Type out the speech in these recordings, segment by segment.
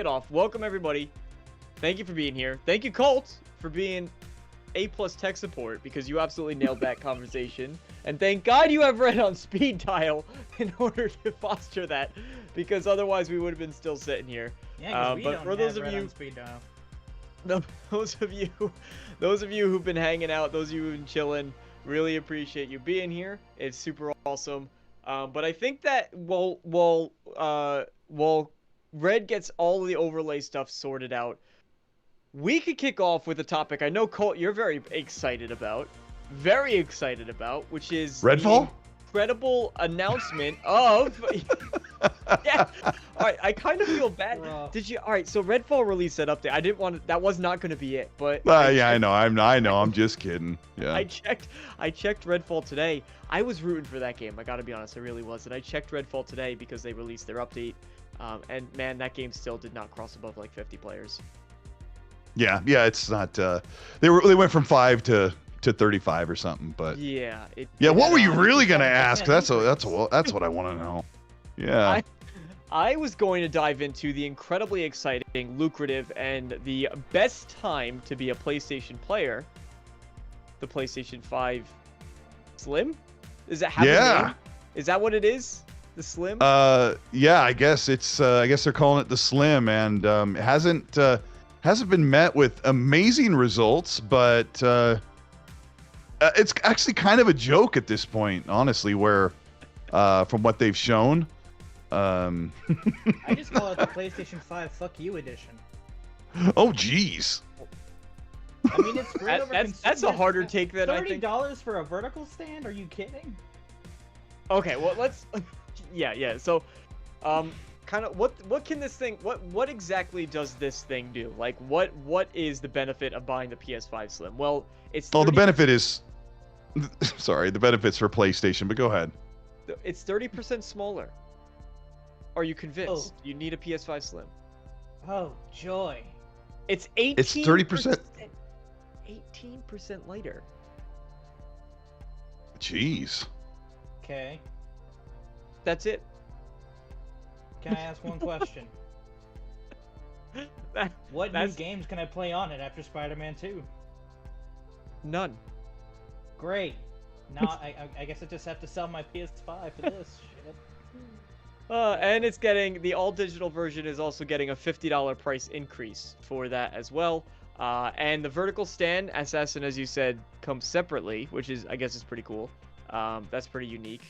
it off. Welcome everybody. Thank you for being here. Thank you, Colt, for being A+ tech support because you absolutely nailed that conversation. And thank God you have Red on speed dial in order to foster that, because otherwise we would have been still sitting here. Yeah, because but for those of you, speed dial. those of you who've been hanging out, those of you who've been chilling, really appreciate you being here. It's super awesome. But I think that while Red gets all of the overlay stuff sorted out, we could kick off with a topic I know, Colt, you're very excited about, which is Redfall? the incredible announcement of... Yeah. All right, I kind of feel bad. Did you? All right, so Redfall released that update. I didn't want to, that was not going to be it, but yeah, I know. I'm just kidding. Yeah. I checked Redfall today. I was rooting for that game. I got to be honest, I really was. And I checked Redfall today because they released their update. And man, that game still did not cross above like 50 players. Yeah, it's not. They went from 5 to 35 or something, but yeah. What were you really gonna ask? That's what I want to know. Yeah. I was going to dive into the incredibly exciting, lucrative, and the best time to be a PlayStation player, the PlayStation 5 Slim. Is that how? Yeah. Is that what it is? The Slim? Yeah, I guess it's. I guess they're calling it the Slim, and it hasn't been met with amazing results, but it's actually kind of a joke at this point, honestly. Where, from what they've shown. I just call it the PlayStation 5 Fuck You edition. Oh, jeez. I mean, it's great over that's a harder take than I think. $30 for a vertical stand? Are you kidding? Okay, well let's. Yeah. So, kind of what can this thing? What exactly does this thing do? Like, what is the benefit of buying the PS5 Slim? Well, it's. Oh, the benefit is. Sorry, the benefit's for PlayStation, but go ahead. It's 30% smaller. Are you convinced? You need a PS5 Slim. Oh, joy. It's 18%. It's 30%. 18% lighter. Jeez. Okay. That's it. Can I ask one question? What new games can I play on it after Spider-Man 2? None. Great. Now I guess I just have to sell my PS5 for this shit. And it's getting, the all-digital version is also getting a $50 price increase for that as well. And the vertical stand, Assassin, as you said, comes separately, which is, I guess, is pretty cool. That's pretty unique,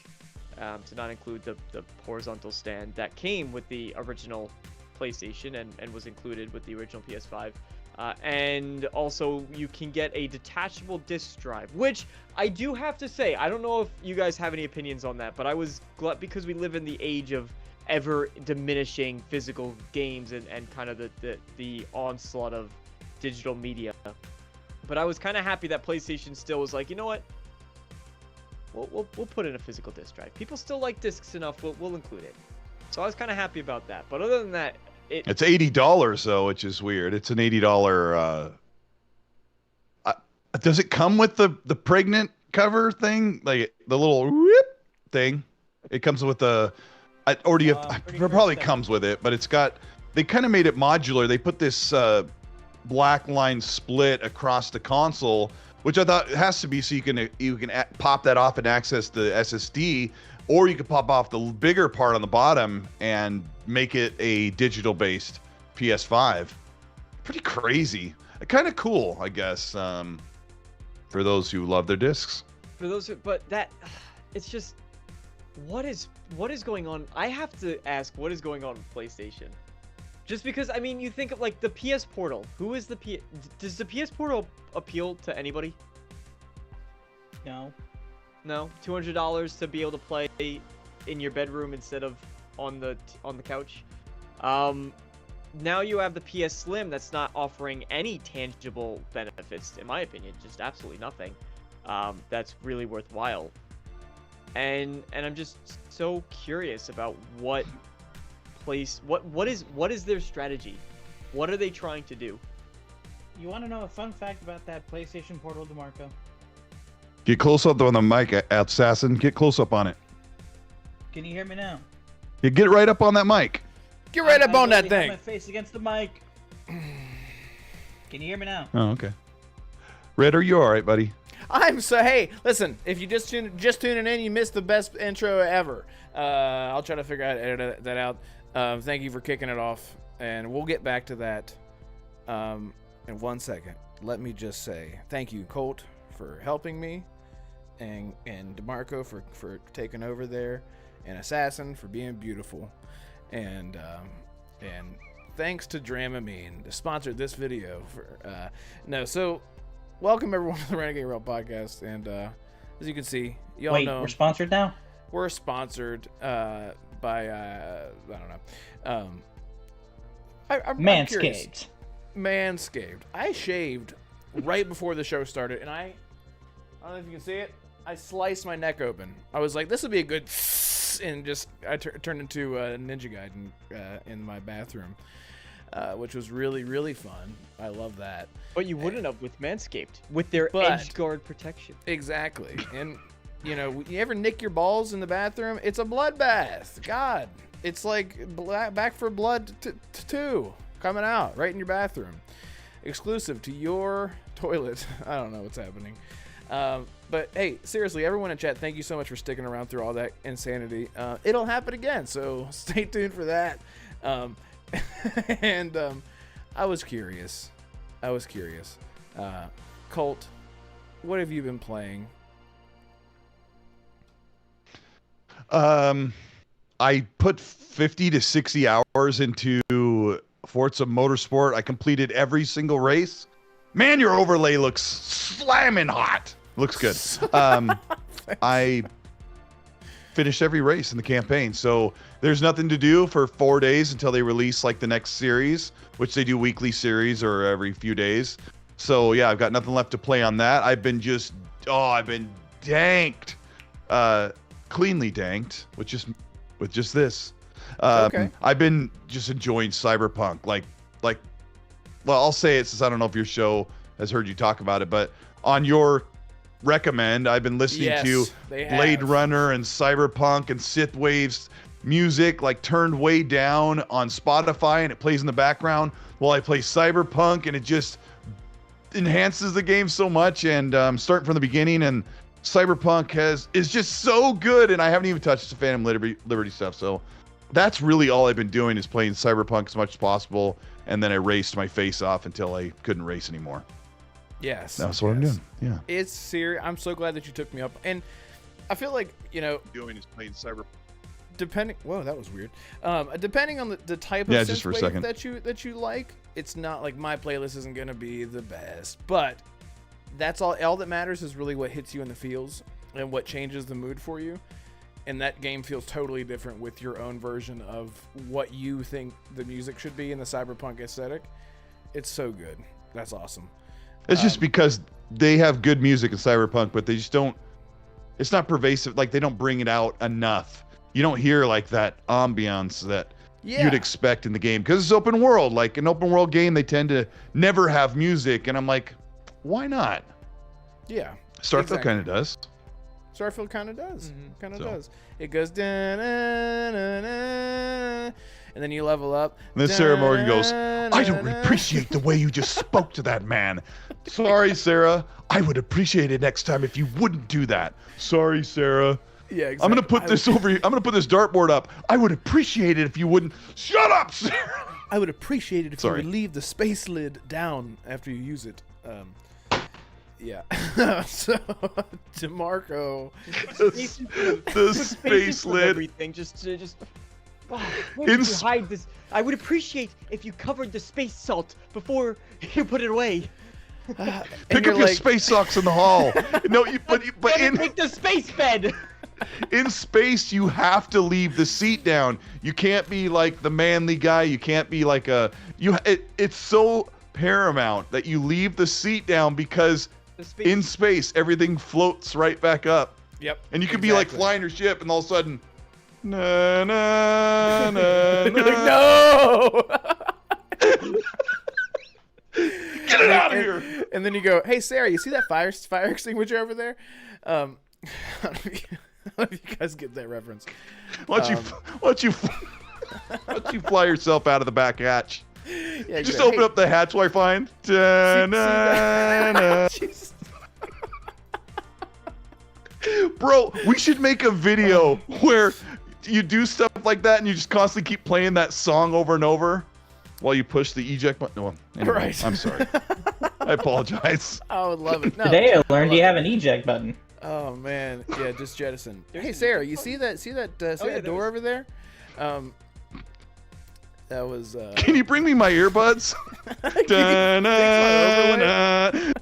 to not include the horizontal stand that came with the original PlayStation and was included with the original PS5. And also, you can get a detachable disc drive, which I do have to say, I don't know if you guys have any opinions on that, but I was glad because we live in the age of ever diminishing physical games and kind of the onslaught of digital media. But I was kind of happy that PlayStation still was like, you know what? We'll put in a physical disc drive. People still like discs enough. We'll include it. So I was kind of happy about that. But other than that, it's $80 though, which is weird. It's an $80. Does it come with the pregnant cover thing, like the little whoop thing? It comes with the, or do you? It probably comes with it, but it's got. They kind of made it modular. They put this black line split across the console, which I thought has to be so you can pop that off and access the SSD. Or you could pop off the bigger part on the bottom and make it a digital-based PS5. Pretty crazy. Kind of cool, I guess, for those who love their discs. For those who, but that, it's just, what is going on? I have to ask, what is going on with PlayStation? Just because, I mean, you think of like the PS Portal. Who is the does the PS Portal appeal to anybody? No. No, $200 to be able to play in your bedroom instead of on the couch. Now you have the PS Slim that's not offering any tangible benefits, in my opinion, just absolutely nothing. That's really worthwhile. And I'm just so curious about what is their strategy? What are they trying to do? You want to know a fun fact about that PlayStation Portal, DeMarco? Get close up on the mic, Assassin. Get close up on it. Can you hear me now? You get right up on that mic. Get right up on that literally thing. have my face against the mic. Can you hear me now? Oh, okay. Red, are you all right, buddy? Hey, listen, if you just tuning in, you missed the best intro ever. I'll try to figure out how to edit that out. Thank you for kicking it off, and we'll get back to that in 1 second. Let me just say thank you, Colt, for helping me, and DeMarco for taking over there, and Assassin for being beautiful, and thanks to Dramamine to sponsor this video. So welcome everyone to the Renegade Rail podcast, and as you can see, y'all know we're sponsored now. We're sponsored by I don't know. I'm Manscaped. Manscaped. I shaved right before the show started, and I don't know if you can see it. I sliced my neck open. I was like, this would be a good, and just I turned into a Ninja Gaiden in my bathroom, which was really, really fun. I love that. But you wouldn't have with Manscaped, with their edge guard protection. Exactly. And, you know, you ever nick your balls in the bathroom? It's a bloodbath. God. It's like Back for Blood 2 coming out right in your bathroom. Exclusive to your toilet. I don't know what's happening. But, hey, seriously, everyone in chat, thank you so much for sticking around through all that insanity. It'll happen again, so stay tuned for that. And I was curious. Colt, what have you been playing? I put 50 to 60 hours into Forza Motorsport. I completed every single race. Man, your overlay looks slamming hot. Looks good. I finished every race in the campaign, so there's nothing to do for 4 days until they release like the next series, which they do weekly series or every few days. So yeah, I've got nothing left to play on that. I've been danked, cleanly danked with just this. Okay. I've been just enjoying Cyberpunk. Well, I'll say it since I don't know if your show has heard you talk about it, but on your recommend, I've been listening to Blade Runner and Cyberpunk and Synthwave's music, like turned way down on Spotify, and it plays in the background while I play Cyberpunk, and it just enhances the game so much. And starting from the beginning, and Cyberpunk is just so good, and I haven't even touched the Phantom Liberty stuff. So that's really all I've been doing, is playing Cyberpunk as much as possible, and then I raced my face off until I couldn't race anymore. Yes. That's what I'm doing. Yeah. It's serious. I'm so glad that you took me up. And I feel like, you know, doing is playing Cyberpunk. Whoa, that was weird. Depending on the type of just for a synthwave second. that you like, it's not like my playlist isn't gonna be the best. But that's all that matters is really what hits you in the feels and what changes the mood for you. And that game feels totally different with your own version of what you think the music should be in the Cyberpunk aesthetic. It's so good. That's awesome. It's just because they have good music in Cyberpunk, but they just don't, it's not pervasive. Like, they don't bring it out enough. You don't hear like that ambiance that you'd expect in the game, because it's open world. Like an open world game, they tend to never have music, and I'm like, why not? Yeah. Starfield kind of does. Starfield kind of does. Kind of does. It goes da-na-na-na-na, and then you level up. And then Sarah Morgan goes, I don't appreciate the way you just spoke to that man. Sorry, Sarah. I would appreciate it next time if you wouldn't do that. Sorry, Sarah. Yeah, exactly. I'm gonna put this over here. I'm gonna put this dartboard up. I would appreciate it if you wouldn't. Shut up, Sarah. I would appreciate it if you would leave the space lid down after you use it. Yeah. So, DeMarco. The space lid. Everything. Where did you hide this? I would appreciate if you covered the space salt before you put it away. Pick up your space socks in the hall. No, but take the space bed. In space, you have to leave the seat down. You can't be like the manly guy. You can't be like it's so paramount that you leave the seat down, because in space everything floats right back up. Yep. And you could be like flying your ship, and all of a sudden, na na na. You're like, no. Get it out of here. And then you go, hey Sarah, you see that fire extinguisher over there? I don't know if you guys get that reference. Why don't you Why don't you fly yourself out of the back hatch? Yeah, Just go, open hey, up the hatch while I find. Da-na-na. Jesus. Bro, we should make a video where you do stuff like that and you just constantly keep playing that song over and over while you push the eject button. Well, anyway, Right. I'm sorry. I apologize. I would love it. No, Today I learned you have an eject button. Oh man, yeah, just jettison. There's Hey an Sarah, eject you button? see that yeah, door there over there? That was Can you bring me my earbuds? Da-na-na.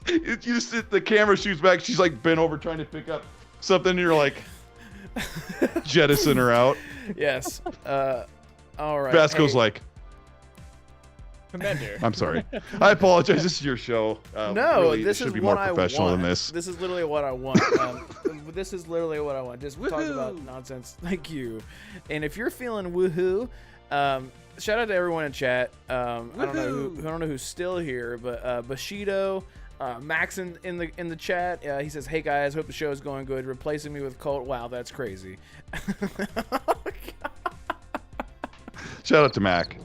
You just the camera shoots back. She's like bent over trying to pick up something, and you're like jettison her out. yes. All right. Vasco's hey, like, Commander. I'm sorry. I apologize. This is your show. No, Really, this it should is be what more I professional want. than this. This is literally what I want. This is literally what I want. Just talk about Woohoo! nonsense. Thank you. And if you're feeling woohoo, shout out to everyone in chat. I don't know who's still here, but Bushido, Max in the chat. He says, "Hey guys, hope the show is going good. Replacing me with Colt. Wow, that's crazy." Shout out to Mac.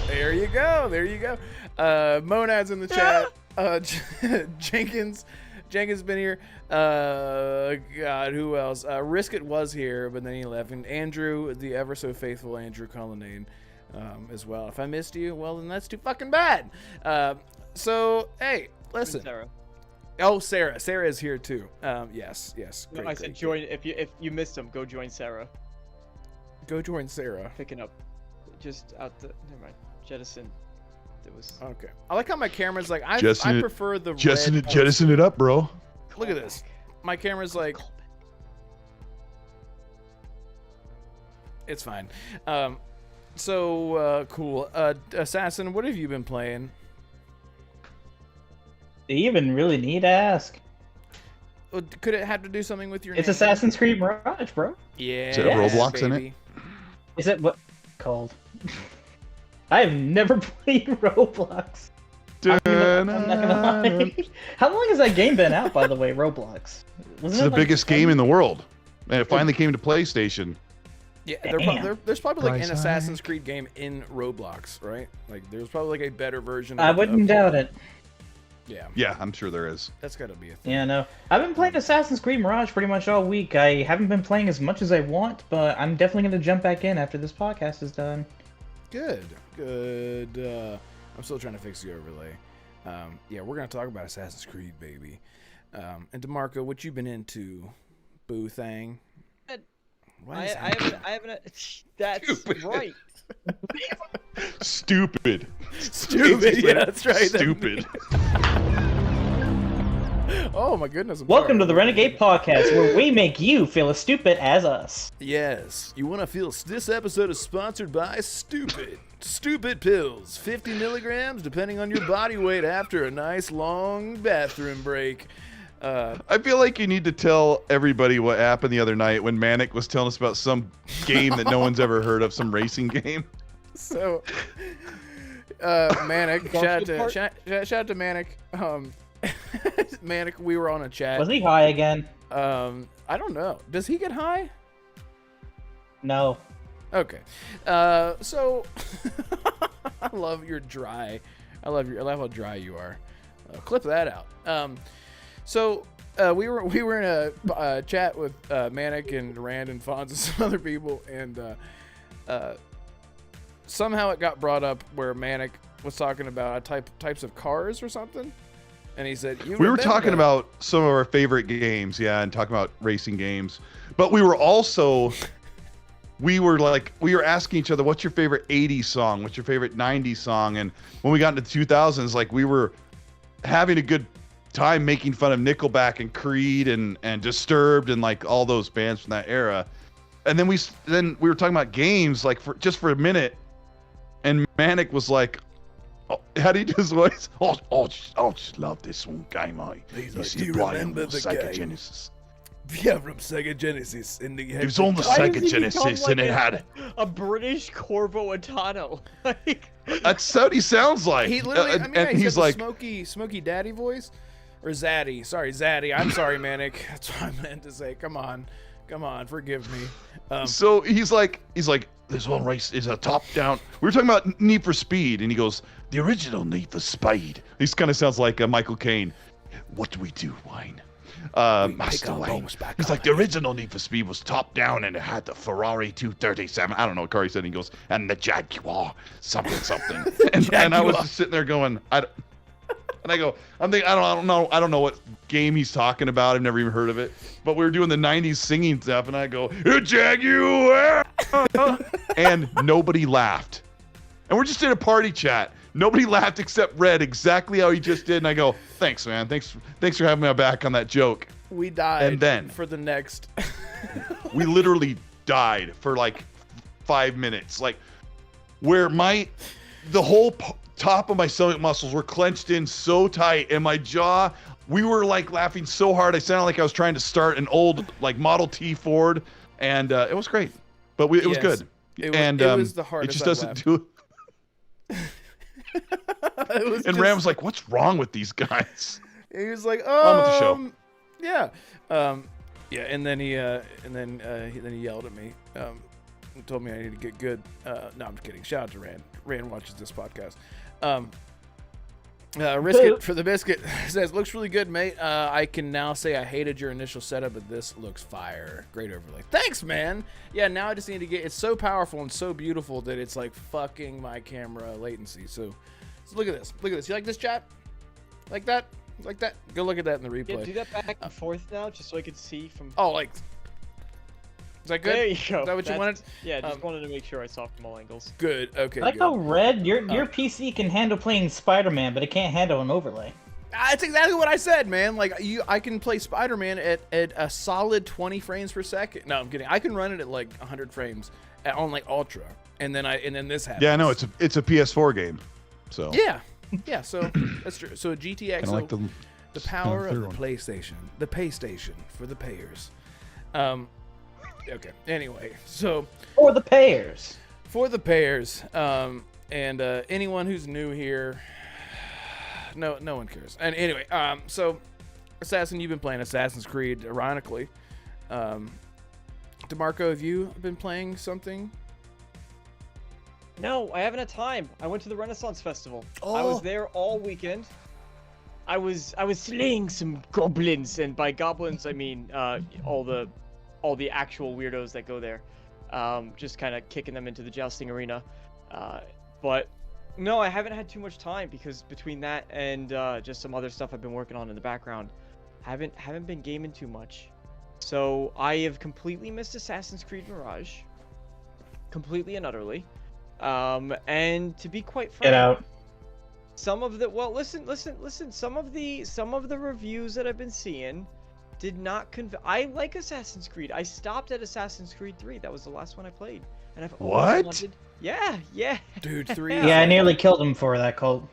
There you go. There you go. Monad's in the chat. Jenkins been here. God, who else? Risk It was here, but then he left. And Andrew, the ever so faithful Andrew Cullinane, as well. If I missed you, well then that's too fucking bad. So hey, listen. Sarah. Oh, Sarah is here too. Yes. No, Great, I said great, join. If you missed him, go join Sarah. great. Go join Sarah. Picking up, just out the. Never mind. Jettison. It was. Okay. I like how my camera's like. I Jettison it- prefer the Jettison red. jettison it up, bro. Look at this. My camera's like. It's fine. Cool. Assassin, what have you been playing? Do you even really need to ask? Could it have to do something with your It's name? Assassin's Creed Mirage, bro. Yeah. Is it Roblox in it? baby. Is it what called? I have never played Roblox. I'm not gonna lie. How long has that game been out, by the way, Roblox? It's the biggest game in the world. And it finally came to PlayStation. Yeah, Damn. there's probably like an Price Assassin's Creed game in Roblox, right? Like there's probably like a better version. I wouldn't doubt it. Yeah, Yeah, I'm sure there is. that's gotta be a thing. Yeah, no. I've been playing Assassin's Creed Mirage pretty much all week. I haven't been playing as much as I want, but I'm definitely going to jump back in after this podcast is done. Good. I'm still trying to fix the overlay. Yeah, we're gonna talk about Assassin's Creed, baby. And DeMarco, what you been into, boo thing? Why is that- I haven't. That's Stupid. right. Stupid. Stupid. Yeah, that's right. Stupid. Oh my goodness. I'm Welcome sorry. to the Renegade Podcast, where we make you feel as stupid as us. Yes, you want to feel. This episode is sponsored by Stupid Pills, 50 milligrams, depending on your body weight after a nice long bathroom break. I feel like you need to tell everybody what happened the other night when Manic was telling us about some game that no one's ever heard of, some racing game. So, Manic, shout out to Manic. Manic, we were on a chat. Was he high again? I don't know. Does he get high? No. Okay. So I love your dry. I love how dry you are. Clip that out. So we were in a chat with Manic and Rand and Fonz and some other people, and somehow it got brought up where Manic was talking about types of cars or something, and he said We were talking about some of our favorite games, yeah, and talking about racing games, but we were also we were asking each other, what's your favorite 80s song, what's your favorite 90s song, and when we got into the 2000s, like, we were having a good time making fun of Nickelback and Creed and Disturbed and like all those bands from that era. And then we were talking about games like for a minute, and Manic was like, oh, how do you do his voice? I just love this one game. He's You like, see "Do you Brian remember on the Sega game?" Genesis. Yeah, from Sega Genesis. And It was on the Why Sega does he Genesis, become and it like had. a British Corvo Atano. Like, That's what he sounds like. He literally, and he's like, smoky daddy voice, or Zaddy. Sorry, Zaddy. I'm sorry, Manic. That's what I meant to say. Come on, Come on, forgive me. So he's like, this one race is a top down. We were talking about Need for Speed, and he goes, the original Need for Speed. He kind of sounds like Michael Caine. What do we do, Wayne? Master Wayne. He's like, the original Need for Speed was top down, and it had the Ferrari 237. I don't know what car he said. He goes, and the Jaguar, something. and I was just sitting there going, and I go, I'm thinking, I don't know what game he's talking about. I've never even heard of it. But we were doing the 90s singing stuff, and I go, Jaguar! And nobody laughed. And we're just in a party chat. Nobody laughed except Red, exactly how he just did. And I go, thanks, man. Thanks for having my back on that joke. We died and then, for the next. We literally died for like 5 minutes. Like, where the whole top of my stomach muscles were clenched in so tight, and my jaw, we were like laughing so hard. I sounded like I was trying to start an old like Model T Ford, and it was great. But it was good. It was the hardest. It just doesn't do it. And Ram was like, "What's wrong with these guys?" He was like, "On with the show." Yeah, yeah. And then he yelled at me, and told me I need to get good. No, I'm just kidding. Shout out to Rand. Rand watches this podcast. Risk it for the biscuit says, looks really good, mate. I can now say I hated your initial setup, but this looks fire. Great overlay. Thanks, man. Yeah, now I just need to get, it's so powerful and so beautiful that it's like fucking my camera latency. So look at this. Look at this. You like this, chat? Like that? Like that? Go look at that in the replay. Yeah, do that back and forth now, just so I could see from. Oh, like. Is that good? There you go. Is that what you wanted? Yeah, just wanted to make sure I saw from all angles. Good. Okay. I like how Red, your PC can handle playing Spider-Man, but it can't handle an overlay. That's exactly what I said, man. Like I can play Spider-Man at a solid 20 frames per second. No, I'm kidding. I can run it at like 100 frames on like ultra, and then this happens. Yeah, no, it's a PS4 game, so. Yeah. So that's true. So a GTX. So like the power of the PlayStation, the pay station for the payers. Okay. Anyway, so for the payers, and anyone who's new here, no one cares. And anyway, so Assassin, you've been playing Assassin's Creed, ironically. DeMarco, have you been playing something? No, I haven't had time. I went to the Renaissance Festival. Oh. I was there all weekend. I was slaying some goblins, and by goblins I mean all the actual weirdos that go there, just kind of kicking them into the jousting arena. But no, I haven't had too much time because between that and just some other stuff I've been working on in the background, haven't been gaming too much. So I have completely missed Assassin's Creed Mirage, completely and utterly. And to be quite frank, get out. Some of the listen. Some of the reviews that I've been seeing did not convince. I like Assassin's Creed. I stopped at Assassin's Creed 3. That was the last one I played. And I've always wanted... Yeah. Dude, 3. Yeah, I nearly killed him for that, Colt.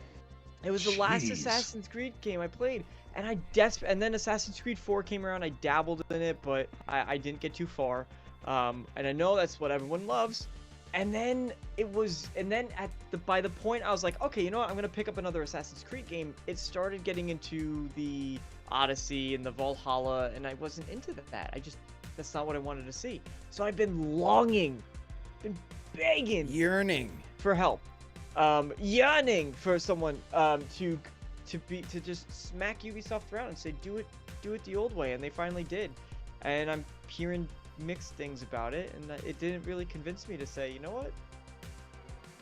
It was the last Assassin's Creed game I played, and and then Assassin's Creed 4 came around. I dabbled in it, but I didn't get too far. And I know that's what everyone loves. And then by the point I was like, okay, you know what? I'm gonna pick up another Assassin's Creed game. It started getting into the Odyssey and the Valhalla, and I wasn't into that. That's not what I wanted to see. So I've been begging, yearning for help, yearning for someone to just smack Ubisoft around and say do it the old way, and they finally did. And I'm hearing mixed things about it, and it didn't really convince me to say, you know what,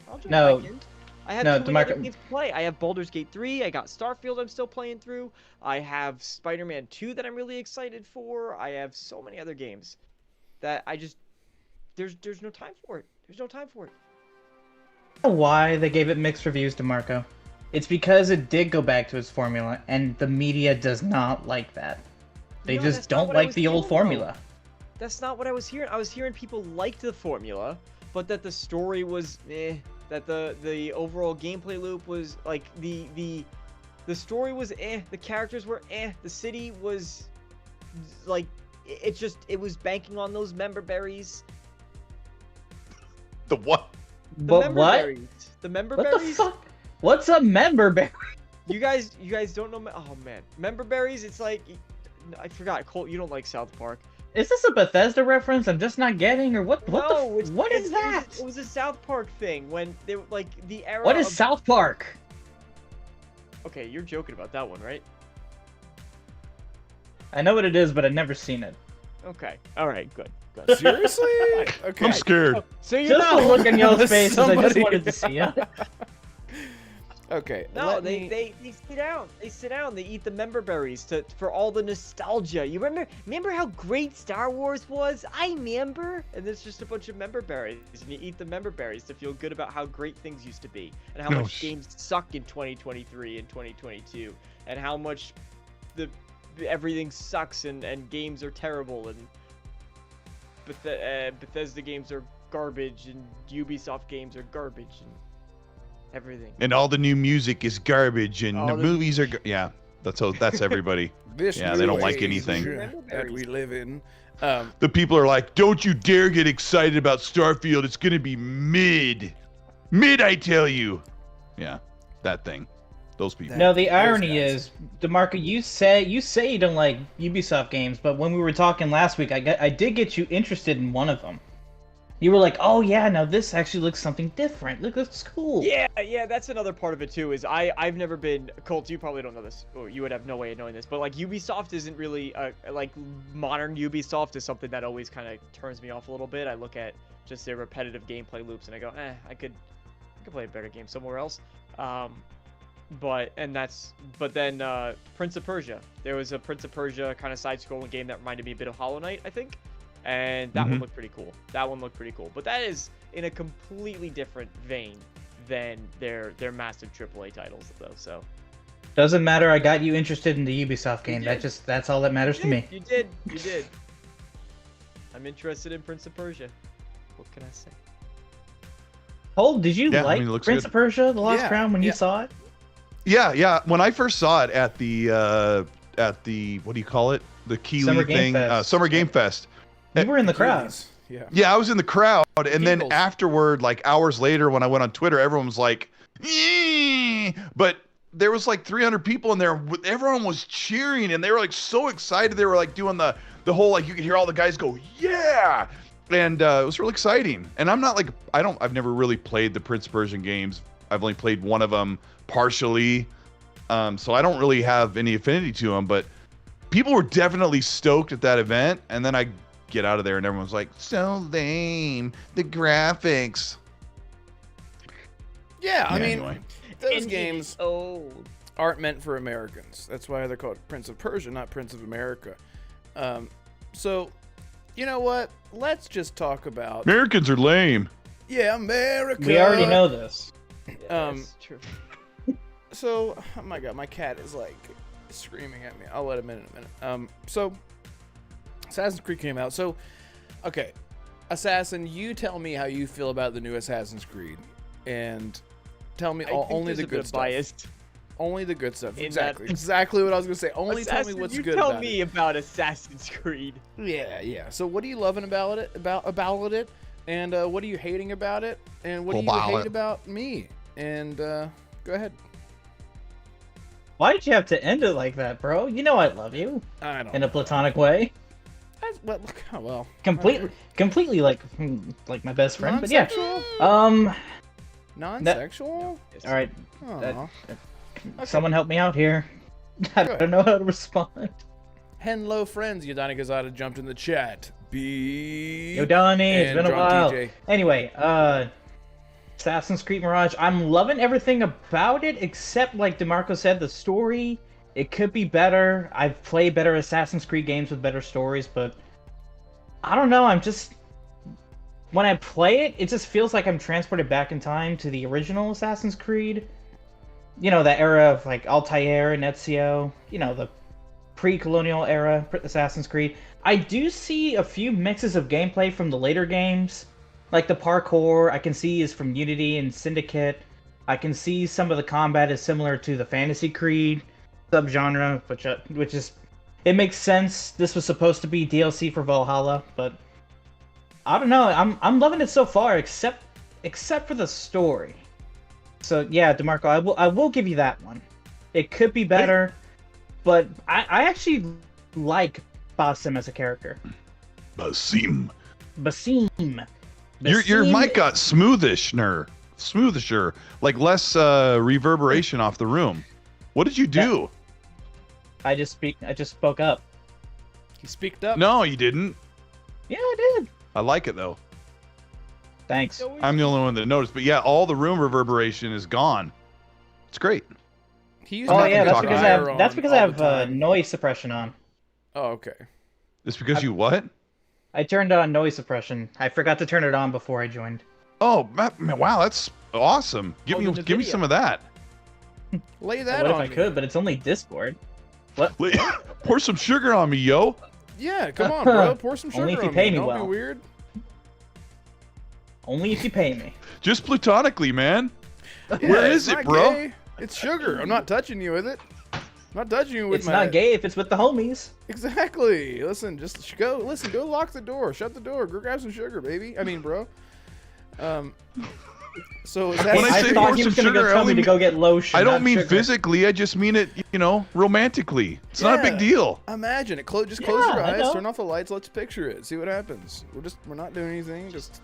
I'll jump back in. I have too many other games to play. I have Baldur's Gate 3. I got Starfield I'm still playing through. I have Spider-Man 2 that I'm really excited for. I have so many other games that there's no time for it. There's no time for it. I don't know why they gave it mixed reviews to Marco. It's because it did go back to its formula, and the media does not like that. They just don't like the old formula. That's not what I was hearing. I was hearing people liked the formula, but that the story was that the overall gameplay loop was like the story was the characters were the city was like it was banking on those member berries. The what? The member berries. The member berries? What the fuck? What's a member berry? You guys don't know? Oh man, member berries. It's like I forgot. Colt, you don't like South Park. Is this a Bethesda reference I'm just not getting, or what? What No, what is that? It was a South Park thing when they like the era. What is of... South Park? Okay, you're joking about that one, right? I know what it is, but I've never seen it. Okay, all right, good. Seriously? Okay. I'm scared. So you're Just not the look in y'all's faces, I just Somebody- wanted to see it. Okay. No, let they, me- they sit down. They sit down. They eat the member berries for all the nostalgia. You remember how great Star Wars was? I remember. And it's just a bunch of member berries, and you eat the member berries to feel good about how great things used to be, and how much games suck in 2023 and 2022, and how much everything sucks and games are terrible, and Bethesda games are garbage, and Ubisoft games are garbage, and everything. And all the new music is garbage, and the movies are. Yeah, that's everybody. This Yeah, they don't like new anything. age that we live in. The people are like, don't you dare get excited about Starfield. It's gonna be mid, I tell you. Yeah, that thing. Those people. No, the irony is, DeMarco, you say you don't like Ubisoft games, but when we were talking last week, I did get you interested in one of them. You were like, oh yeah, now this actually looks something different. Look, looks cool. Yeah, that's another part of it too. Is I've never been Colt. You probably don't know this, or you would have no way of knowing this. But like Ubisoft isn't really like modern Ubisoft is something that always kind of turns me off a little bit. I look at just their repetitive gameplay loops and I go, I could play a better game somewhere else. But then Prince of Persia. There was a Prince of Persia kind of side-scrolling game that reminded me a bit of Hollow Knight, I think. And that one looked pretty cool. But that is in a completely different vein than their massive AAA titles, though. So doesn't matter. I got you interested in the Ubisoft game. That's all that matters to me. You did. I'm interested in Prince of Persia. What can I say? Cole, did you Yeah, like it looks Prince good. of Persia: The Lost Crown when you saw it? Yeah. When I first saw it at the what do you call it? The Keighley Summer Game thing, Fest. Summer Game Fest. You were in the crowd. Yeah, I was in the crowd, and then Eagles. afterward, like hours later, when I went on Twitter, everyone was like, "Eee!" But there was like 300 people in there. Everyone was cheering, and they were like so excited. They were like doing the whole like you could hear all the guys go, "Yeah!" And it was really exciting. And I'm not like I've never really played the Prince of Persian games. I've only played one of them partially, so I don't really have any affinity to them. But people were definitely stoked at that event, and then I get out of there and everyone's like, so lame, the graphics. Yeah, I mean, anyway. those games old. aren't meant for Americans. That's why they're called Prince of Persia, not Prince of America. So, you know what? Let's just talk about Americans are lame. America. We already know this. That's true. So, oh my god, my cat is like screaming at me. I'll let him in a minute. So, Assassin's Creed came out. So, okay, Assassin, you tell me how you feel about the new Assassin's Creed, and tell me only the good stuff. Biased. Only the good stuff. In Exactly what I was gonna say. Only tell me what's you good tell about me about Assassin's Creed. it. Yeah. So, what are you loving about it? About it? And what are you hating about it? And what do you hate about me? And go ahead. Why did you have to end it like that, bro? You know I love you. I don't. In a platonic way. Well. Completely like my best friend. But yeah. Non-sexual? Non-sexual? All right. Aw. Someone help me out here. I don't know how to respond. Hello, friends. Yodani Gazada jumped in the chat. Yo, Donnie, it's and been a Drunk while. DJ. Anyway, Assassin's Creed Mirage. I'm loving everything about it, except like DeMarco said, the story. It could be better. I've played better Assassin's Creed games with better stories, but I don't know. When I play it, it just feels like I'm transported back in time to the original Assassin's Creed. You know, that era of like Altair and Ezio. You know, the pre-colonial era Assassin's Creed. I do see a few mixes of gameplay from the later games. Like the parkour, I can see is from Unity and Syndicate. I can see some of the combat is similar to the Fantasy Creed subgenre, which is... It makes sense. This was supposed to be DLC for Valhalla, but... I don't know. I'm loving it so far, except for the story. So yeah, DeMarco, I will give you that one. It could be better, but I actually like Basim as a character. Basim. Basim. Your Basim- mic got smoothisher, like less reverberation off the room. What did you do? I just spoke up. He speaked up. No, you didn't. Yeah, I did. I like it though. Thanks. I'm the only one that noticed, but yeah, all the room reverberation is gone. It's great. He used Oh to yeah, have that's the because dryer on I all have the time. noise suppression on. Oh, okay. It's because you what? I turned on noise suppression. I forgot to turn it on before I joined. Oh, man, wow, that's awesome. Give in me the give me video. some of that. Lay that What if on I me. could? But it's only Discord. Pour some sugar on me, yo. Yeah, come on, bro. Pour some sugar Only if you on pay me Don't well. be weird. Only if you pay me. Just platonically, man. Yeah, Where it's is it, not bro? gay. It's sugar. I'm not touching you with it. I'm not touching you with It's my... not gay if it's with the homies. Exactly. Listen, just go. Listen, go lock the door. Shut the door. Go grab some sugar, baby. I mean, bro. So is that... When I I say thought pour he was some gonna sugar, go I tell only me to mean- go get lotion. I don't not mean sugar. physically. I just mean it, romantically. It's not a big Yeah. deal. Imagine it. Just close your Yeah, I eyes. know. Turn off the lights. Let's picture it. See what happens. We're not doing anything. Just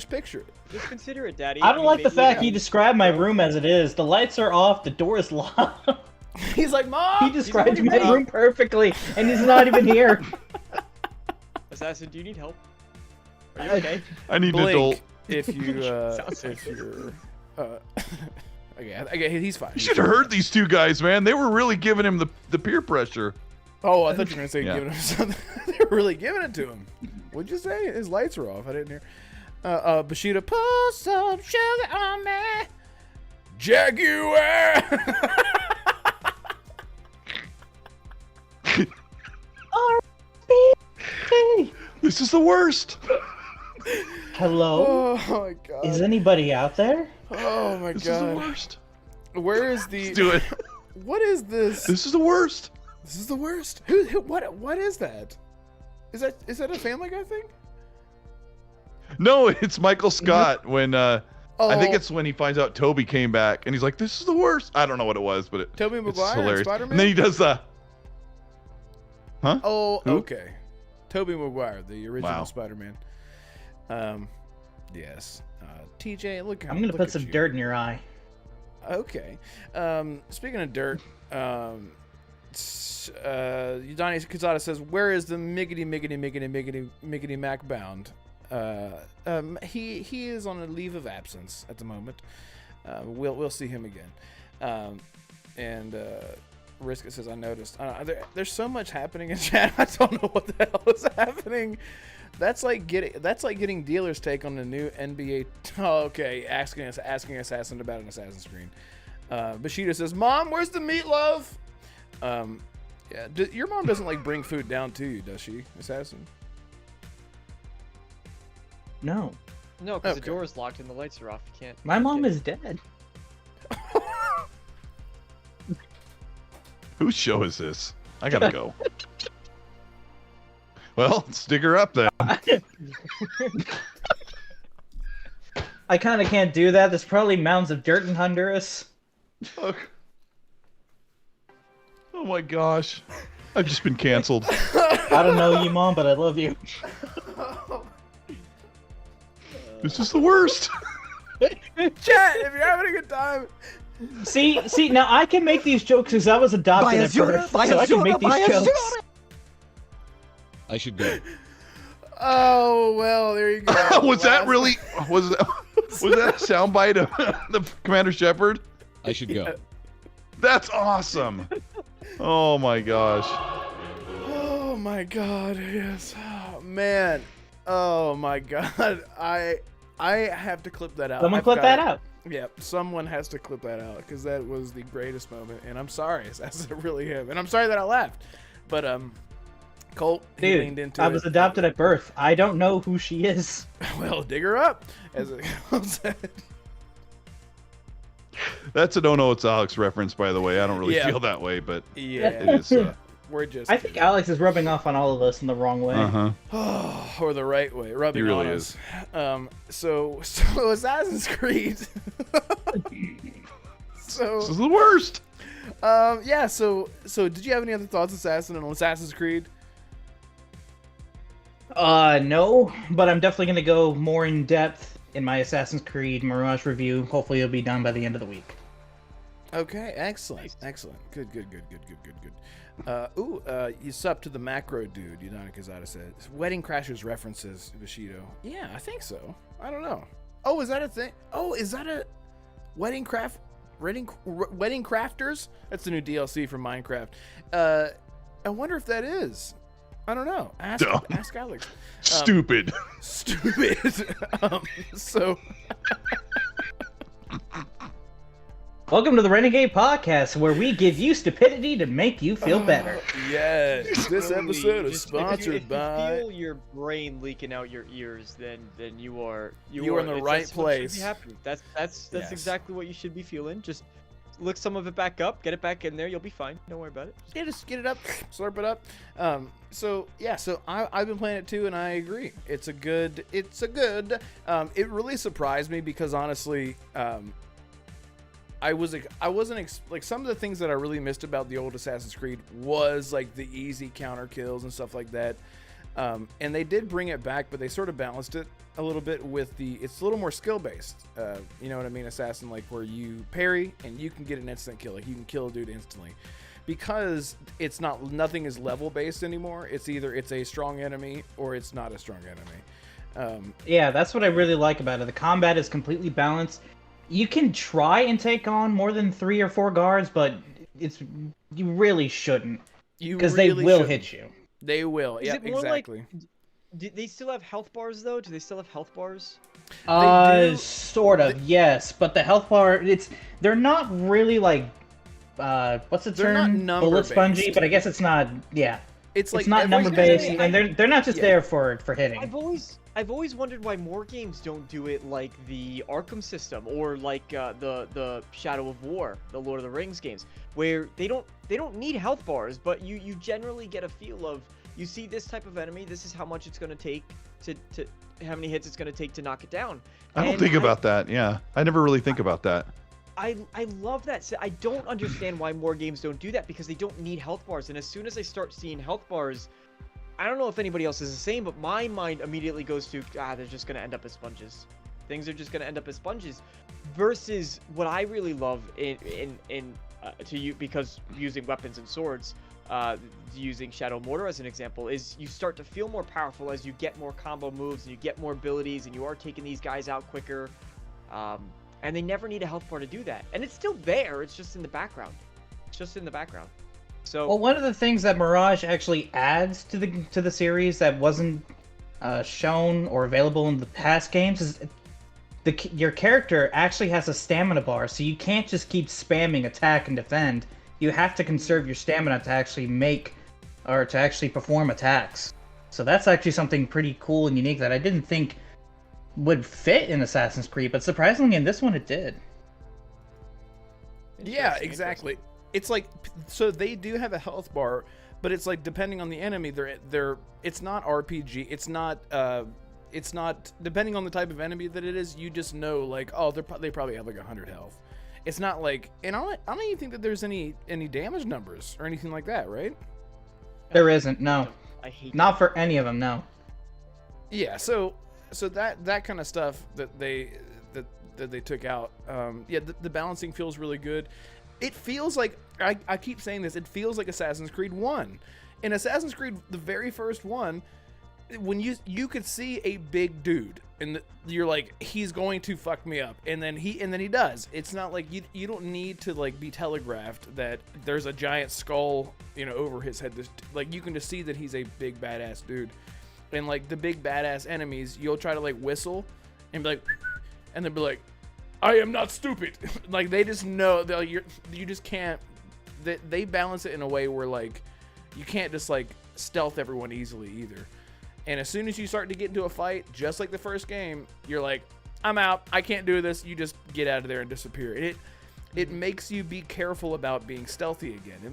picture it. Just consider it, Daddy. I don't mean, like the maybe fact he you- described my room as it is. The lights are off. The door is locked. He's like, Mom. He described only my been- room perfectly, and he's not even here. Assassin, do you need help? Are you okay? I need an Blink adult. if you Sounds if you're okay, he's fine. You should have heard these two guys, man. They were really giving him the peer pressure. Oh, I thought you were gonna say Yeah. giving him something. They were really giving it to him. What'd you say? His lights were off. I didn't hear. Bashida, put some sugar on me, Jaguar. This is the worst. Hello? Oh my god. Is anybody out there? Oh my This is the god. worst. Where is the? Let's do it. What is this? This is the worst. This is the worst. What is that? Is that a Family Guy thing? No, it's Michael Scott when I think Oh. it's when he finds out Toby came back and he's like, "This is the worst." I don't know what it was, but Tobey it's Maguire and hilarious. Spider-Man? And then he does the, huh? Oh, Who? okay. Tobey Maguire, the original Wow. Spider-Man. Yes. TJ, look. I'm gonna look put at some you. dirt in your eye. Okay. Speaking of dirt, Donnie Kazada says, "Where is the miggity Mac bound?" He is on a leave of absence at the moment. We'll see him again. And Riska says, "I noticed. There's so much happening in chat. I don't know what the hell is happening." That's like getting dealer's take on the new NBA. Oh, okay, asking Assassin about an Assassin's Creed. Bashida says, "Mom, where's the meatloaf?" Yeah, your mom doesn't like bring food down to you, does she, Assassin? No. No, because Okay. the door is locked and the lights are off. You can't. My mom get- is dead. Whose show is this? I gotta go. Well, stick her up then. I kind of can't do that. There's probably mounds of dirt in Honduras. Fuck. Oh my gosh. I've just been canceled. I don't know you, Mom, but I love you. This is the worst. Chat, if you're having a good time. See, now I can make these jokes because I was adopted at birth, so I can make these jokes. I should go. Oh well, there you go. was that Last- really was that a soundbite of the Commander Shepard? I should go. That's awesome. Oh my gosh. Oh my god, yes. Oh, man. Oh my god. I have to clip that out. Someone I've clip got that it. out. Yep, someone has to clip that out because that was the greatest moment, and I'm sorry, that's really him, and I'm sorry that I laughed, but Colt he leaned Dude, into I it. was adopted at birth. I don't know who she is. Well, dig her up, as it said. That's a no it's Alex reference, by the way. I don't really Yeah. feel that way, but Yeah, it is. we're just. I think Alex is rubbing off on all of us in the wrong way. Uh-huh. or the right way, rubbing He really on us. So Assassin's Creed. So This is the worst. yeah. So did you have any other thoughts, Assassin, on Assassin's Creed? No, but I'm definitely gonna go more in depth in my Assassin's Creed Mirage review. Hopefully, it'll be done by the end of the week. Okay, excellent, excellent. Good. You sub to the macro dude, Yudana Kazada said. Wedding Crashers references Bushido. Yeah, I think so. I don't know. Oh, is that a thing? Oh, is that a Wedding Crafters? That's the new DLC for Minecraft. I wonder if that is. I don't know. Ask Alex. Stupid. Stupid. So... Welcome to the Renegade Podcast, where we give you stupidity to make you feel better. Yes, this episode is If sponsored you by... feel your brain leaking out your ears, then you are in the right that's what should be place. happening. That's Yes. exactly what you should be feeling. Just look some of it back up, get it back in there. You'll be fine. Don't worry about it. Yeah, just get it up, slurp it up. So I've been playing it too, and I agree. It's a good. It really surprised me because honestly, I wasn't like some of the things that I really missed about the old Assassin's Creed was like the easy counter kills and stuff like that. And they did bring it back, but they sort of balanced it a little bit with it's a little more skill based. You know what I mean? Assassin, like where you parry and you can get an instant kill. Like you can kill a dude instantly. Because nothing is level based anymore. It's either it's a strong enemy or it's not a strong enemy. Yeah, that's what I really like about it. The combat is completely balanced. You can try and take on more than 3 or 4 guards, but you really shouldn't. Because they will hit you. They will. Is Yeah, it more exactly. Do they still have health bars though? Do they still have health bars? They do. Sort of, yes. But the health bar, they're not really like, what's the They're not term? number Bullet spongy, based. but I guess it's not. Yeah, It's like it's not every number based, enemy- and they're not just Yeah. there for hitting. I've always wondered why more games don't do it like the Arkham system or like the Shadow of War, the Lord of the Rings games, where they don't need health bars, but you generally get a feel of you see this type of enemy, this is how much it's going to take to how many hits it's going to take to knock it down. I don't And think about that. Yeah, I never really think about that. I love that. I don't understand why more games don't do that because they don't need health bars. And as soon as I start seeing health bars, I don't know if anybody else is the same, but my mind immediately goes to, they're just going to end up as sponges. Things are just going to end up as sponges. Versus what I really love because using weapons and swords, using Shadow Mortar as an example, is you start to feel more powerful as you get more combo moves and you get more abilities and you are taking these guys out quicker. And they never need a health bar to do that. And it's still there, it's just in the background. So Well, one of the things that Mirage actually adds to the series that wasn't shown or available in the past games is your character actually has a stamina bar, so you can't just keep spamming attack and defend. You have to conserve your stamina to actually perform attacks. So that's actually something pretty cool and unique that I didn't think would fit in Assassin's Creed, but surprisingly in this one it did. Yeah, exactly. It's like, so they do have a health bar, but it's like depending on the enemy, it's not RPG. It's not depending on the type of enemy that it is. You just know like, oh, they probably have like 100 health. It's not like, and I don't even think that there's any damage numbers or anything like that, right? There isn't, no. I hate Not for any of them, no. Yeah, so that kind of stuff that they took out, the balancing feels really good. It feels like, I keep saying this, it feels like Assassin's Creed 1. In Assassin's Creed, the very first one, when you could see a big dude and you're like, he's going to fuck me up, and then he does. It's not like you don't need to like be telegraphed that there's a giant skull, over his head. Like you can just see that he's a big badass dude. And like the big badass enemies, you'll try to like whistle and be like, and they'll be like, I am not stupid. Like they just know that you just can't. They balance it in a way where like you can't just like stealth everyone easily either. And as soon as you start to get into a fight, just like the first game, you're like, I'm out. I can't do this. You just get out of there and disappear. It makes you be careful about being stealthy again. It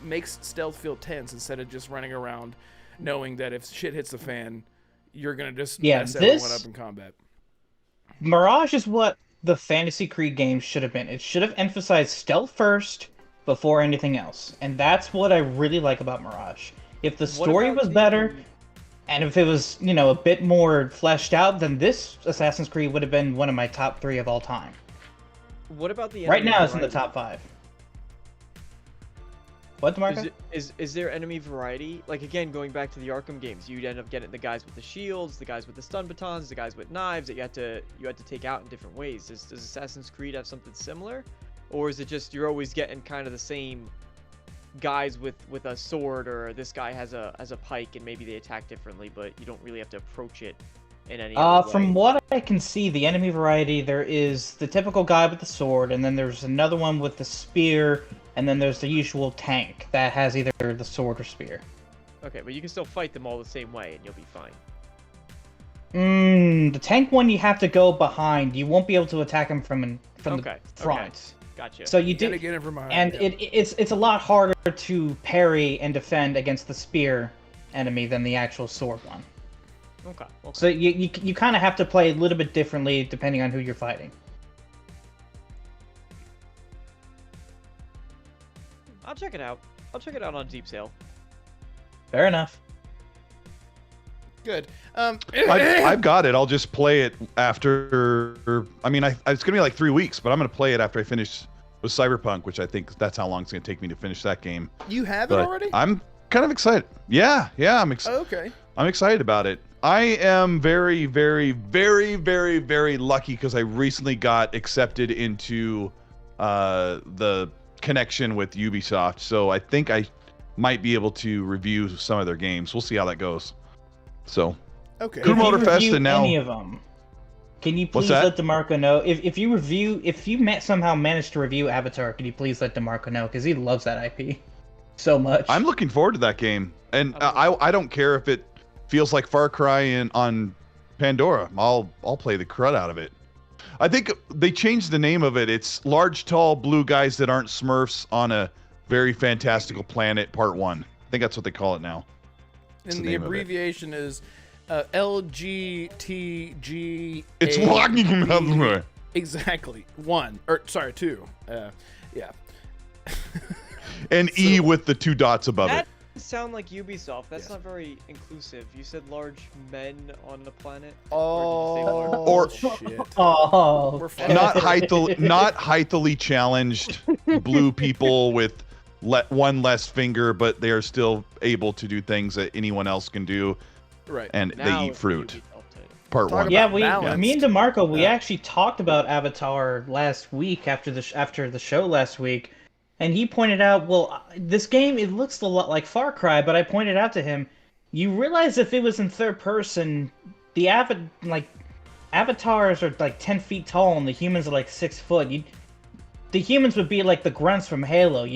makes stealth feel tense instead of just running around knowing that if shit hits the fan, you're gonna just mess everyone up in combat. Mirage is what the Fantasy Creed games should have been. It should have emphasized stealth first before anything else. And that's what I really like about Mirage. If the story was better, And if it was, a bit more fleshed out, then this Assassin's Creed would have been one of my top 3 of all time. What about the Right enemy now, it's in the variety? top 5. What, DeMarco? Is there enemy variety? Like, again, going back to the Arkham games, you'd end up getting the guys with the shields, the guys with the stun batons, the guys with knives that you had to take out in different ways. Does Assassin's Creed have something similar, or is it just you're always getting kind of the same guys with a sword, or this guy has a pike and maybe they attack differently, but you don't really have to approach it in any other way? From what I can see, the enemy variety, there is the typical guy with the sword, and then there's another one with the spear, and then there's the usual tank that has either the sword or spear. Okay, but you can still fight them all the same way and you'll be fine. The tank one you have to go behind. You won't be able to attack him from Okay, the front. okay. Gotcha. So you Gotta did, get it from behind. and yeah. it's a lot harder to parry and defend against the spear enemy than the actual sword one. Okay. So you kind of have to play a little bit differently depending on who you're fighting. I'll check it out. I'll check it out on Deep Sale. Fair enough. Good. I've got it. I'll just play it after. I mean, it's gonna be like 3 weeks, but I'm gonna play it after I finish with Cyberpunk, which I think that's how long it's gonna take me to finish that game. You have it But already? I'm kind of excited. Yeah, I'm Oh, okay. I'm excited about it. I am very, very, very, very, very lucky because I recently got accepted into the connection with Ubisoft, so I think I might be able to review some of their games. We'll see how that goes. So, Okay. Crew If you Motorfest review and now- any of them, can you What's please that? let DeMarco know if you somehow managed to review Avatar? Can you please let DeMarco know, because he loves that IP so much. I'm looking forward to that game, and I don't care if it feels like Far Cry on Pandora. I'll play the crud out of it. I think they changed the name of it. It's Large, Tall, Blue Guys That Aren't Smurfs on a Very Fantastical Planet Part 1. I think that's what they call it now. And the abbreviation is LGTG. It's walking. Exactly. 1. Or, sorry, 2. Yeah. And E with the 2 dots above That it. sound like Ubisoft. That's Yes. not very inclusive. You said large men on the planet. Oh, Or- shit. Oh, We're fine. Not heightily challenged blue people with one less finger, but they are still able to do things that anyone else can do, Right. and Now they eat it's fruit. Ubisoft title. Part Talk 1. about yeah, balanced. me and DeMarco, we Yeah. actually talked about Avatar last week after the show last week, and he pointed out, well, this game, it looks a lot like Far Cry, but I pointed out to him, you realize if it was in third person, the avatars are like 10 feet tall and the humans are like 6 foot. The humans would be like the grunts from Halo.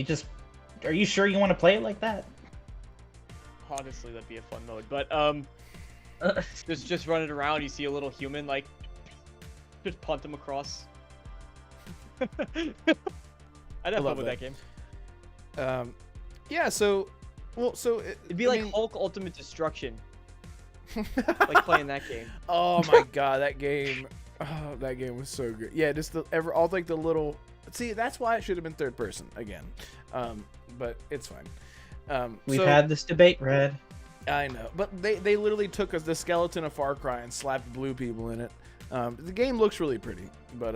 Are you sure you want to play it like that? Honestly, that'd be a fun mode. But just running around, you see a little human, like, just punt him across. I'd have fun love with that that. game. Yeah, so... Well, so... It'd be like Hulk Ultimate Destruction. Like playing that game. Oh my god, that game was so good. Yeah, just all like the little. See, that's why it should have been third person again. But it's fine. We've had this debate, Red. I know, but they literally took the skeleton of Far Cry and slapped blue people in it. The game looks really pretty, but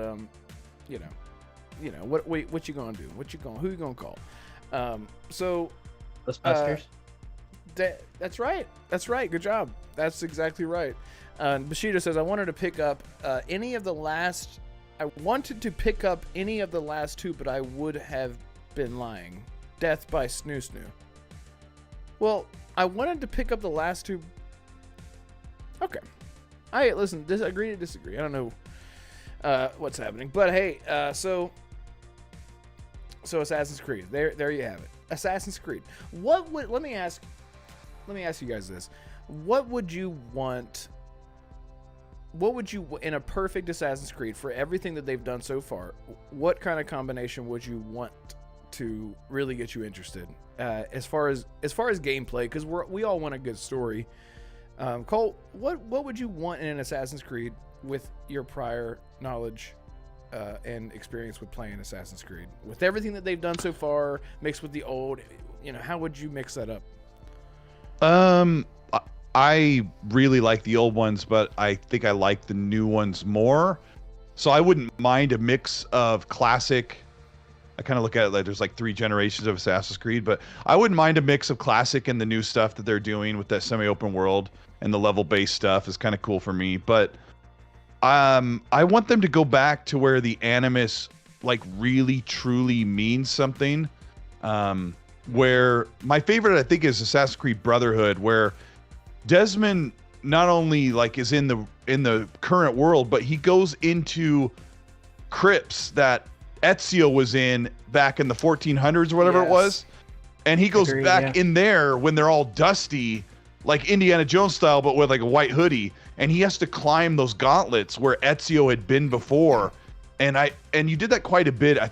you know what you gonna do? Who you gonna call? So Ghostbusters. That's right. That's right. Good job. That's exactly right. Bushido says, I wanted to pick up any of the last... I wanted to pick up any of the last 2, but I would have been lying. Death by Snoo Snoo. Well, I wanted to pick up the last 2... Okay. Listen, agree to disagree. I don't know what's happening. But hey, so Assassin's Creed. There you have it. Assassin's Creed. Let me ask you guys this. What would you want in a perfect Assassin's Creed for everything that they've done so far? What kind of combination would you want to really get you interested? As far as gameplay, because we all want a good story. Cole, what would you want in an Assassin's Creed with your prior knowledge and experience with playing Assassin's Creed? With everything that they've done so far, mixed with the old, how would you mix that up? I really like the old ones, but I think I like the new ones more. So I wouldn't mind a mix of classic. I kind of look at it like there's like 3 generations of Assassin's Creed, but I wouldn't mind a mix of classic and the new stuff that they're doing with that semi-open world, and the level-based stuff is kind of cool for me. But I want them to go back to where the Animus like really truly means something. Where my favorite, I think, is Assassin's Creed Brotherhood, where Desmond not only like is in the current world, but he goes into crypts that Ezio was in back in the 1400s or whatever it was, and he goes back in there when they're all dusty, like Indiana Jones style, but with like a white hoodie, and he has to climb those gauntlets where Ezio had been before. And you did that quite a bit. I'm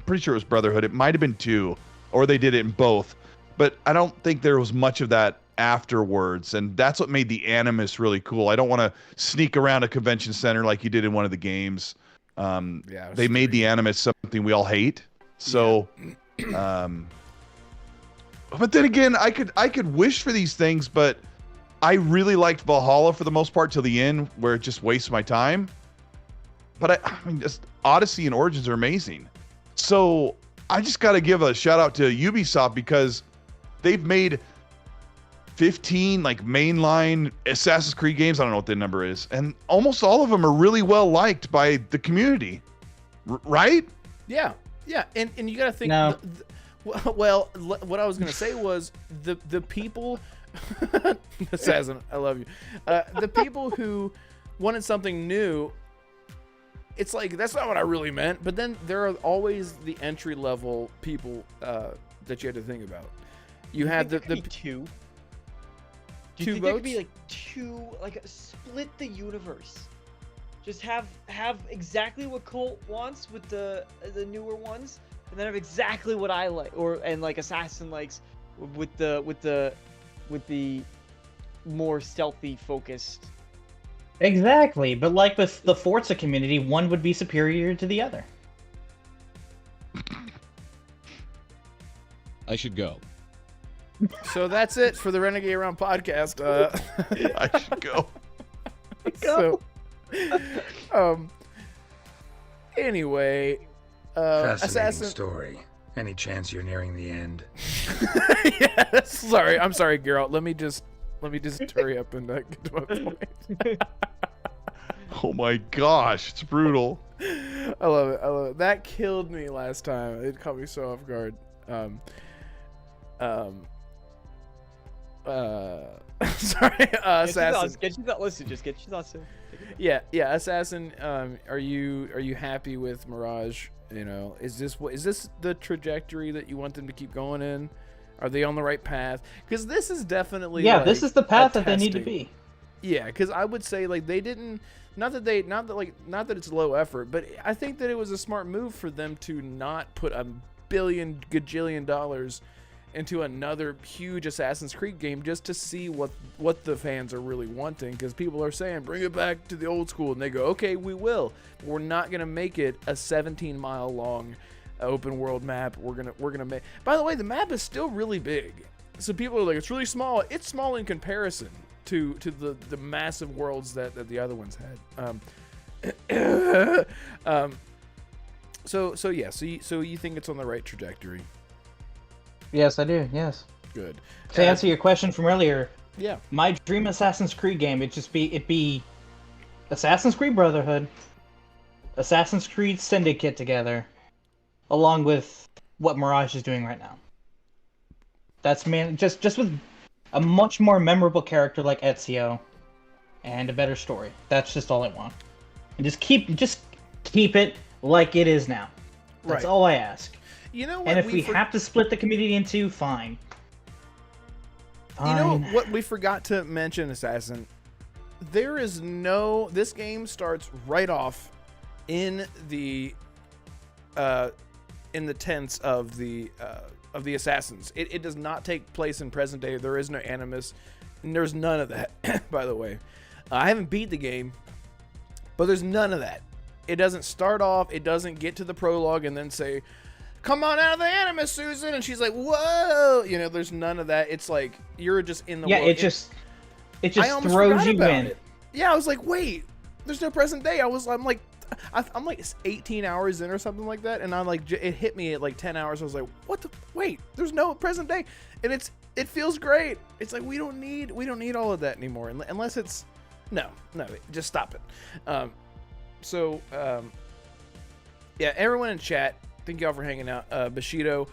pretty sure it was Brotherhood. It might have been 2, or they did it in both, but I don't think there was much of that afterwards, and that's what made the Animus really cool. I don't want to sneak around a convention center like you did in one of the games. They made the Animus something we all hate. So, but then again, I could wish for these things, but I really liked Valhalla for the most part till the end, where it just wastes my time. But I mean, just Odyssey and Origins are amazing. So I just got to give a shout out to Ubisoft, because they've made 15 like mainline Assassin's Creed games. I don't know what the number is, and almost all of them are really well liked by the community, right? Yeah, and you got to think. No. Well, what I was gonna say was the people. Assassin, I love you. The people who wanted something new. It's like, that's not what I really meant. But then there are always the entry level people that you have to think about. You had the 2. Do you think there could be like 2, like split the universe? Just have exactly what Colt wants with the newer ones, and then have exactly what I like, and like Assassin likes with the more stealthy focused. Exactly, but like with the Forza community, one would be superior to the other. I should go. So that's it for the Renegade Round podcast. I should go. Anyway, Fascinating Assassin. story. Any chance you're nearing the end? Yeah, sorry. I'm sorry, Geralt. Let me just hurry up and get to my point. Oh my gosh, it's brutal. I love it. That killed me last time. It caught me so off guard. Sorry, Assassin. Get your thoughts. Listen, just get your thoughts in. Yeah, Assassin. Are you happy with Mirage? You know, is this the trajectory that you want them to keep going in? Are they on the right path? Because this is definitely this is the path that they need to be. Yeah, because I would say like they didn't. Not that it's low effort, but I think that it was a smart move for them to not put $1 billion gajillion dollars into another huge Assassin's Creed game just to see what the fans are really wanting, because people are saying bring it back to the old school, and they go, okay, we will. But we're not gonna make it a 17-mile long open world map. We're gonna make. By the way, the map is still really big, so people are like, it's really small. It's small in comparison to the massive worlds that the other ones had. So you think it's on the right trajectory? Yes, I do. Yes. Good. To answer your question from earlier, Yeah. my dream Assassin's Creed game, it'd be Assassin's Creed Brotherhood, Assassin's Creed Syndicate together, along with what Mirage is doing right now. That's just with a much more memorable character like Ezio, and a better story. That's just all I want. And just keep it like it is now. That's all I ask. You know what? And if we have to split the community in 2, fine. You know what we forgot to mention, Assassin? This game starts right off in the tents of the assassins. It does not take place in present day. There is no Animus, and there's none of that. By the way, I haven't beat the game, but there's none of that. It doesn't start off. It doesn't get to the prologue and then say, "Come on out of the Animus, Susan," and she's like, "Whoa!" You know, there's none of that. It's like you're just in the world. It I just almost throws forgot you about in. it. Yeah, I was like, wait, there's no present day. I'm like 18 hours in or something like that, and I'm like, it hit me at like 10 hours. I was like, what the? Wait, there's no present day, and it feels great. It's like we don't need all of that anymore, unless it's no, just stop it. Yeah, everyone in chat, thank y'all for hanging out. Bushido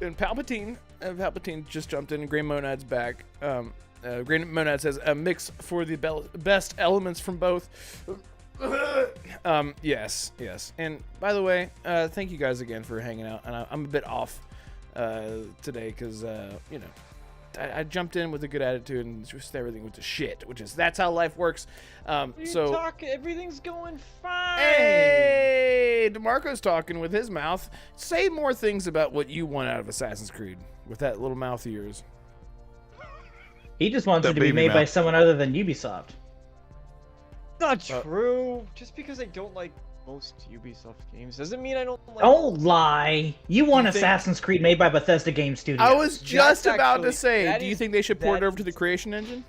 and Palpatine. Palpatine just jumped in. Grey Monad's back. Grey Monad says a mix for the best elements from both. Yes. And by the way, thank you guys again for hanging out. And I'm a bit off today because I jumped in with a good attitude and just everything went to shit, that's how life works. Everything's going fine. Hey, DeMarco's talking with his mouth. Say more things about what you want out of Assassin's Creed with that little mouth of yours. He just wants That it to be baby made by mouth. someone other than Ubisoft. Not true. Just because I don't like most Ubisoft games doesn't mean I don't like. Don't lie. You want You think- Assassin's Creed made by Bethesda Game Studios. I was just That's about to actually- say, that do you is- think they should port it that over to the is- Creation Engine?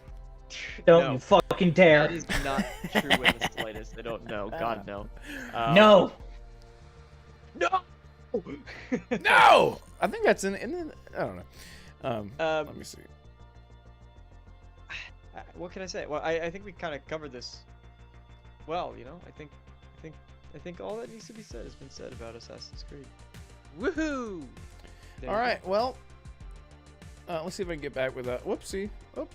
Don't No. you fucking dare. That is not true in the slightest. I don't know. God no. No. No. No! I think that's in the, I don't know. Let me see. What can I say? Well, I think we kind of covered this. Well, I think all that needs to be said has been said about Assassin's Creed. Woohoo! There All you right, well, let's see if I can get back with that. Whoopsie.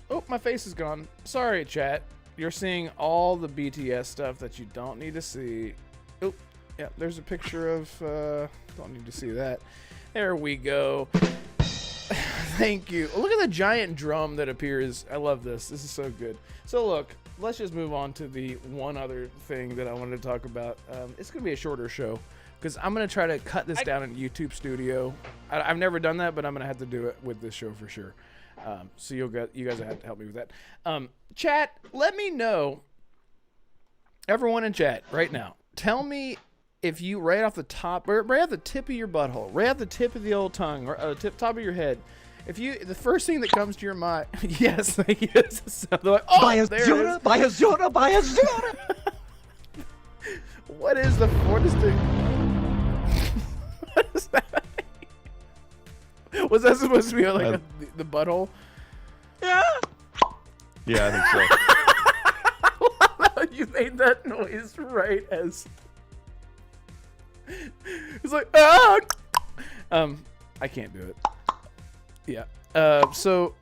Oh, my face is gone. Sorry, chat. You're seeing all the BTS stuff that you don't need to see. Oh, yeah, there's a picture of, don't need to see that. There we go. Thank you. Look at the giant drum that appears. I love this. This is so good. So look, let's just move on to the one other thing that I wanted to talk about. It's going to be a shorter show because I'm going to try to cut this down in YouTube Studio. I've never done that, but I'm going to have to do it with this show for sure. So you guys have to help me with that. Chat, let me know. Everyone in chat right now, tell me if you right off the top, right off the tip of your butthole, right off the tip of the old tongue, or top of your head, if you the first thing that comes to your mind, yes, so they're like, oh, there it is. Buy a Zona. What is the what is that? Was that supposed to be like the butthole? Yeah, I think so. You made that noise right as it's like ah. I can't do it. Yeah. So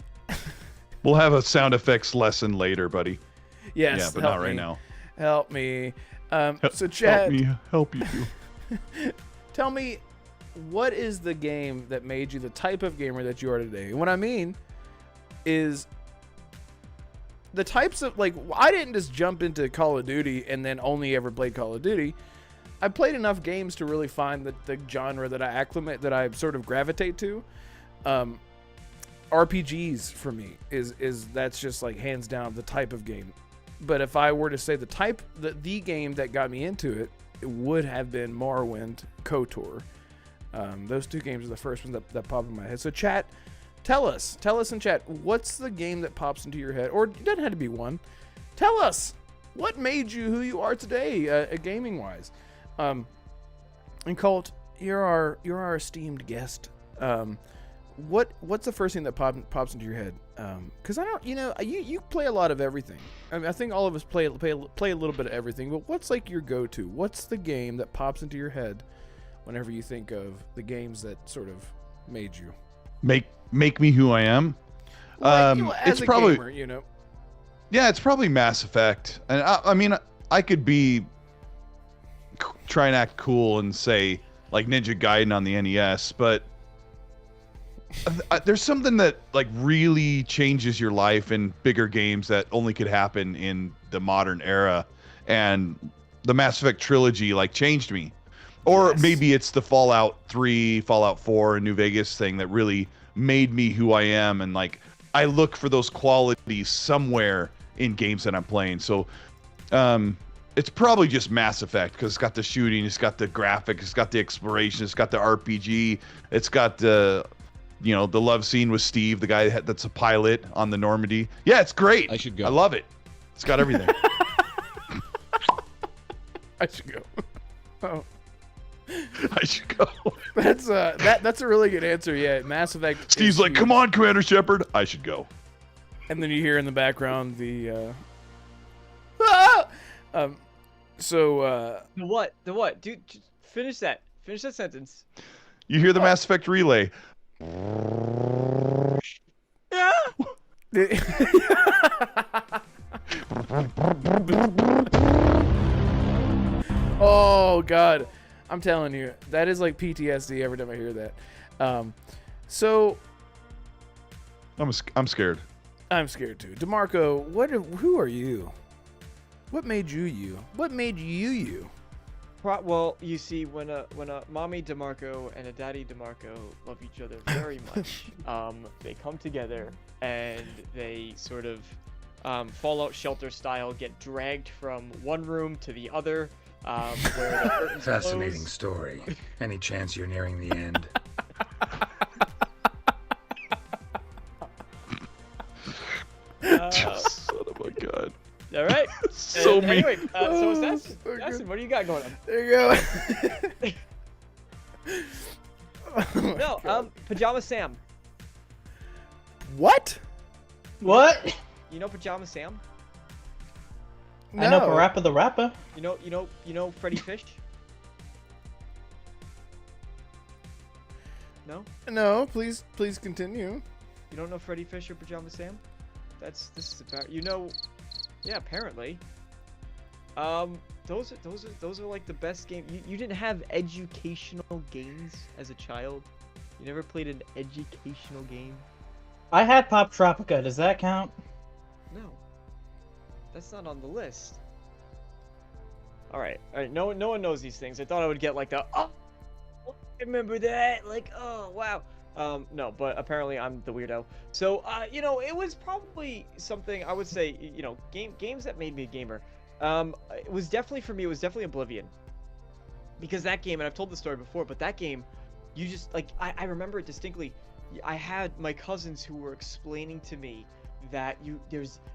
We'll have a sound effects lesson later, buddy. yes. Yeah, but help not right me. now. Help me. So Chad, Help you. tell me, what is the game that made you the type of gamer that you are today? And what I mean is the types of, like, I didn't just jump into Call of Duty and then only ever played Call of Duty. I played enough games to really find the genre that I sort of gravitate to. RPGs for me is that's just like hands down the type of game. But if I were to say the game that got me into it, it would have been Morrowind, KOTOR. Those two games are the first ones that pop in my head. So chat, tell us in chat, what's the game that pops into your head? Or it doesn't have to be one. Tell us what made you who you are today, gaming wise. And Colt, you're our esteemed guest. What's the first thing that pops into your head? Because I don't, you play a lot of everything. I mean, I think all of us play a little bit of everything. But what's like your go-to? What's the game that pops into your head whenever you think of the games that sort of made you? Make me who I am. As it's a probably gamer, Yeah, it's probably Mass Effect. And I mean, I could try and act cool and say like Ninja Gaiden on the NES, but there's something that like really changes your life in bigger games that only could happen in the modern era, and the Mass Effect trilogy like changed me. Or Yes. maybe it's the Fallout 3, Fallout 4, and New Vegas thing that really made me who I am, and like I look for those qualities somewhere in games that I'm playing. So it's probably just Mass Effect because it's got the shooting, it's got the graphics, it's got the exploration, it's got the RPG, it's got the you know, the love scene with Steve, the guy that's a pilot on the Normandy. Yeah, it's great. I should go. I love it. It's got everything. I should go. Oh, I should go. that's a really good answer. Yeah, Mass Effect. Steve's like, come on, Commander Shepard. I should go. And then you hear in the background the. So. The what? The what? Dude, just finish that. Finish that sentence. You hear the Mass Effect relay. Oh God, I'm telling you, that is like PTSD every time I hear that. So I'm scared. I'm scared too. DeMarco, who are you? What made you you? What made you you? Well, you see, when a mommy DeMarco and a daddy DeMarco love each other very much, they come together and they sort of Fallout Shelter style get dragged from one room to the other, where the curtains Fascinating close. story. Any chance you're nearing the end? Son of a god. All right. So mean. Anyway, so Oh, Assassin, so good. Assassin, what do you got going on? There you go. Oh my No, God. Pajama Sam. What? What? You know Pajama Sam? I know No. Parappa the Rapper. You know Freddy Fish? No? No, please continue. You don't know Freddy Fish or Pajama Sam? This is about yeah, apparently. Those are like the best game. You didn't have educational games as a child? You never played an educational game? I had Pop Tropica. Does that count? No. That's not on the list. All right. No one knows these things. I thought I would get like the I remember that. Like, oh wow. No, but apparently I'm the weirdo. So, it was probably something I would say, games that made me a gamer. It was definitely for me. It was definitely Oblivion, because that game, and I've told the story before, but that game, you just like I remember it distinctly. I had my cousins who were explaining to me that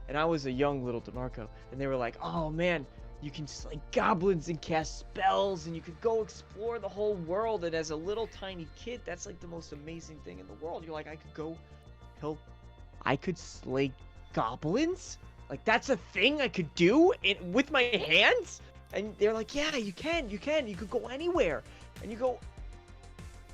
and I was a young little DeMarco, and they were like, oh man, you can slay goblins and cast spells, and you could go explore the whole world. And as a little tiny kid, that's like the most amazing thing in the world. You're like, I could slay goblins? Like, that's a thing I could do with my hands? And they're like, yeah, you can. You could go anywhere. And you go,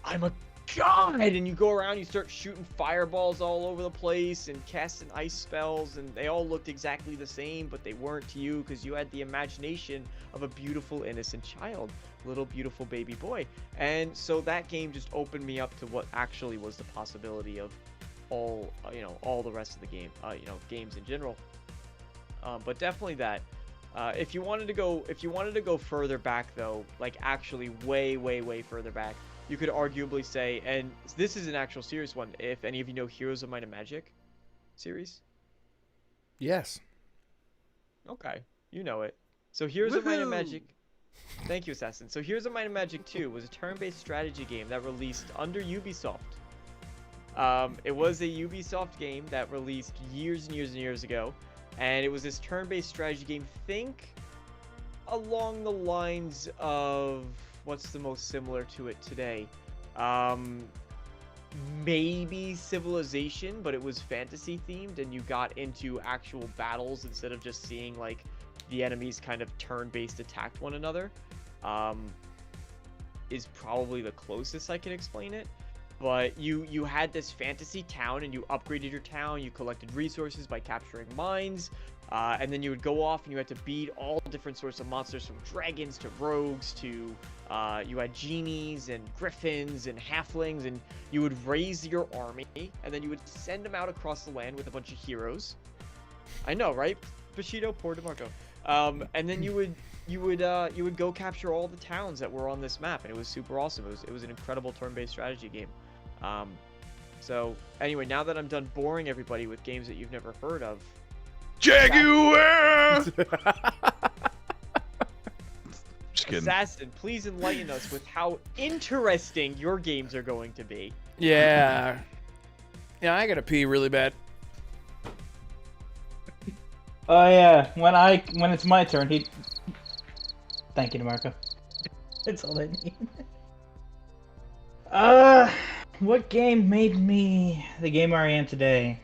I'm a god! And you go around, you start shooting fireballs all over the place and casting ice spells, and they all looked exactly the same, but they weren't to you because you had the imagination of a beautiful, innocent child, little beautiful baby boy. And so that game just opened me up to what actually was the possibility of all the rest of the game, games in general. But definitely that. If you wanted to go further back though, like actually way further back, you could arguably say, and this is an actual serious one, if any of you know Heroes of Might and Magic series. Yes. Okay, you know it. So Heroes of Might and Magic. Thank you, Assassin. So Heroes of Might and Magic 2 was a turn-based strategy game that released under Ubisoft. It was a Ubisoft game that released years and years ago, and it was this turn-based strategy game. Think along the lines of what's the most similar to it today? Maybe Civilization, but it was fantasy themed, and you got into actual battles instead of just seeing like the enemies kind of turn-based attack one another. Is probably the closest I can explain it. But you had this fantasy town, and you upgraded your town. You collected resources by capturing mines, and then you would go off and you had to beat all different sorts of monsters, from dragons to rogues to you had genies and griffins and halflings, and you would raise your army, and then you would send them out across the land with a bunch of heroes. I know, right? Bushido, poor DeMarco. And then you would go capture all the towns that were on this map, and it was super awesome. It was an incredible turn-based strategy game. So anyway, now that I'm done boring everybody with games that you've never heard of, Jaguar! Just kidding. Assassin, please enlighten us with how interesting your games are going to be. Yeah. Yeah, I gotta pee really bad. Oh yeah, when it's my turn, he. Thank you, DeMarco. That's all I need. What game made me the gamer I am today?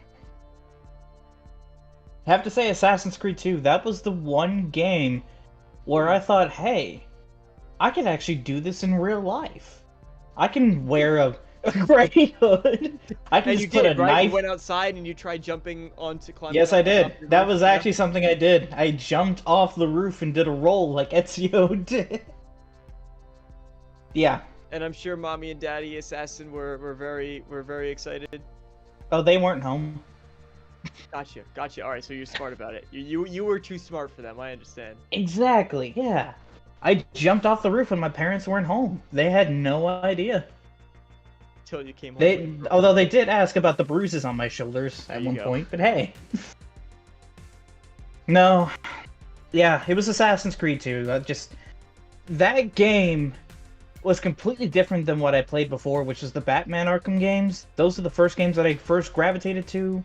I have to say Assassin's Creed 2. That was the one game where I thought, hey, I could actually do this in real life. I can wear a gray hood. I can And just you put did, a right? knife. You went outside and you tried jumping onto climbing. Yes, I did. your That roof, was yeah? actually something I did. I jumped off the roof and did a roll like Ezio did. Yeah. And I'm sure Mommy and Daddy Assassin were very excited. Oh, they weren't home. Gotcha. All right, so you're smart about it. You were too smart for them. I understand. Exactly, yeah. I jumped off the roof when my parents weren't home. They had no idea. Until you came home. Although they did ask about the bruises on my shoulders at you one go. point, but hey. No. Yeah, it was Assassin's Creed 2. That game was completely different than what I played before, which is the Batman Arkham games. Those are the first games that I first gravitated to.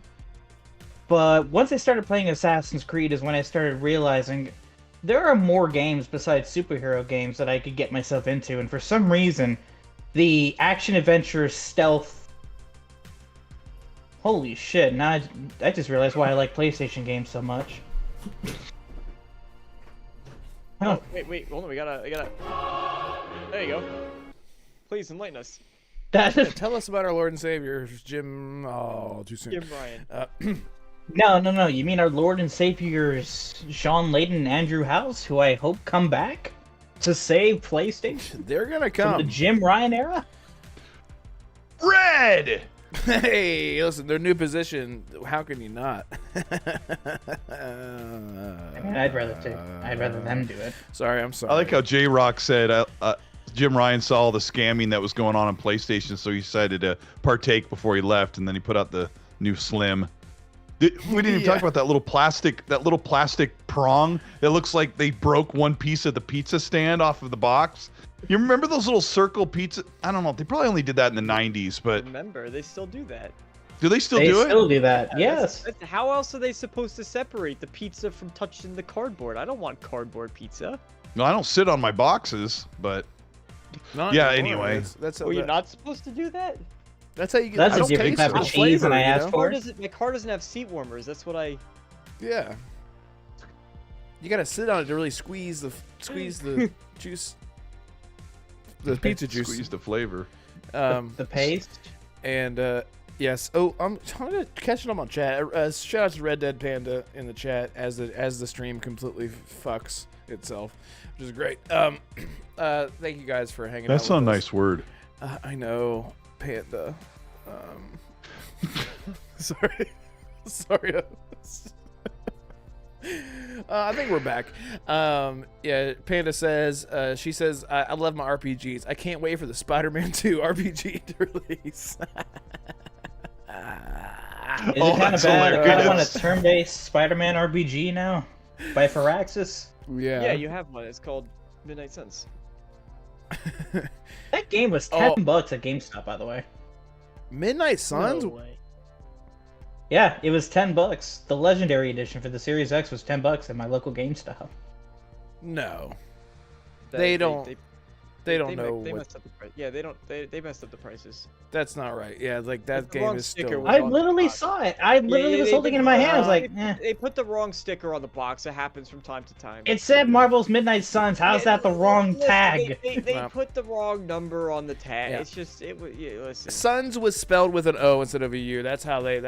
But once I started playing Assassin's Creed is when I started realizing there are more games besides superhero games that I could get myself into, and for some reason, the action-adventure stealth... Holy shit, now I just realized why I like PlayStation games so much. Oh, wait, hold on. I gotta. There you go. Please enlighten us. That is... Tell us about our Lord and Savior, Jim. Oh, too soon. Jim Ryan. No. You mean our Lord and Savior's Sean Layden and Andrew House, who I hope come back to save PlayStation They're gonna from the come. Jim Ryan era? Red. Hey, listen, their new position. How can you not? I mean, I'd rather them do it. Sorry, I'm sorry. I like how J Rock said Jim Ryan saw all the scamming that was going on PlayStation, so he decided to partake before he left, and then he put out the new Slim. We didn't even talk about that little plastic prong that looks like they broke one piece of the pizza stand off of the box. You remember those little circle pizza? I don't know. They probably only did that in the 90s, but Remember, they still do that. do they still They do still it? do that. Yeah, Yes. how else are they supposed to separate the pizza from touching the cardboard? I don't want cardboard pizza. No, I don't sit on my boxes, but Not yeah, anymore. anyway. That's Oh, you're not supposed to do that? That's how you get. That's I a don't different taste type the of cheese flavor, than I you asked know? for. My car doesn't have seat warmers. That's what I. Yeah. You gotta sit on it to really squeeze the juice, the pizza juice. Squeeze the flavor. The paste. And yes. Oh, I'm trying to catch it up on chat. Shout out to Red Dead Panda in the chat as the stream completely fucks itself, which is great. Thank you guys for hanging out. That's a with us. nice word. I know, Panda. Sorry. I think we're back. Yeah, Panda says, she says, I love my RPGs. I can't wait for the Spider-Man 2 RPG to release. Is Oh, it kind of that's bad? I hilarious. want a turn-based Spider-Man RPG now by Firaxis. Yeah, you have one. It's called Midnight Suns. That game was $10 at GameStop, by the way. Midnight Suns? No way. Yeah, it was $10. The Legendary Edition for the Series X was $10 at my local GameStop. No. They don't know They what. messed up the price. Yeah, they don't. They messed up the prices. That's not right. Yeah, like that It's the game wrong is sticker still. was I on the literally box. saw it. I literally was holding it in my hand. I was like, eh. They put the wrong sticker on the box. It happens from time to time. It said Marvel's Midnight Suns. How's that the wrong Listen, tag? They Wow. put the wrong number on the tag. Yeah. It's just listen. Suns was spelled with an O instead of a U. That's how they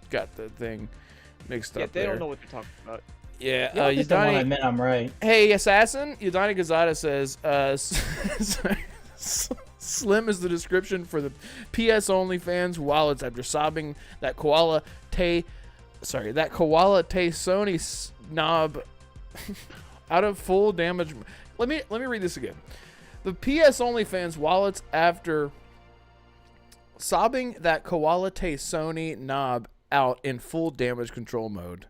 got the thing mixed Yeah, up. they there. don't know what they're talking about. Yeah, Yeah, just the one I Udani. meant I'm right. Hey, Assassin. Udani Gazada says, Slim is the description for the PS only fans wallets after sobbing that Koala Tay Sony knob out of full damage. Let me read this again. The PS only fans wallets after sobbing that Koala Tay Sony knob out in full damage control mode.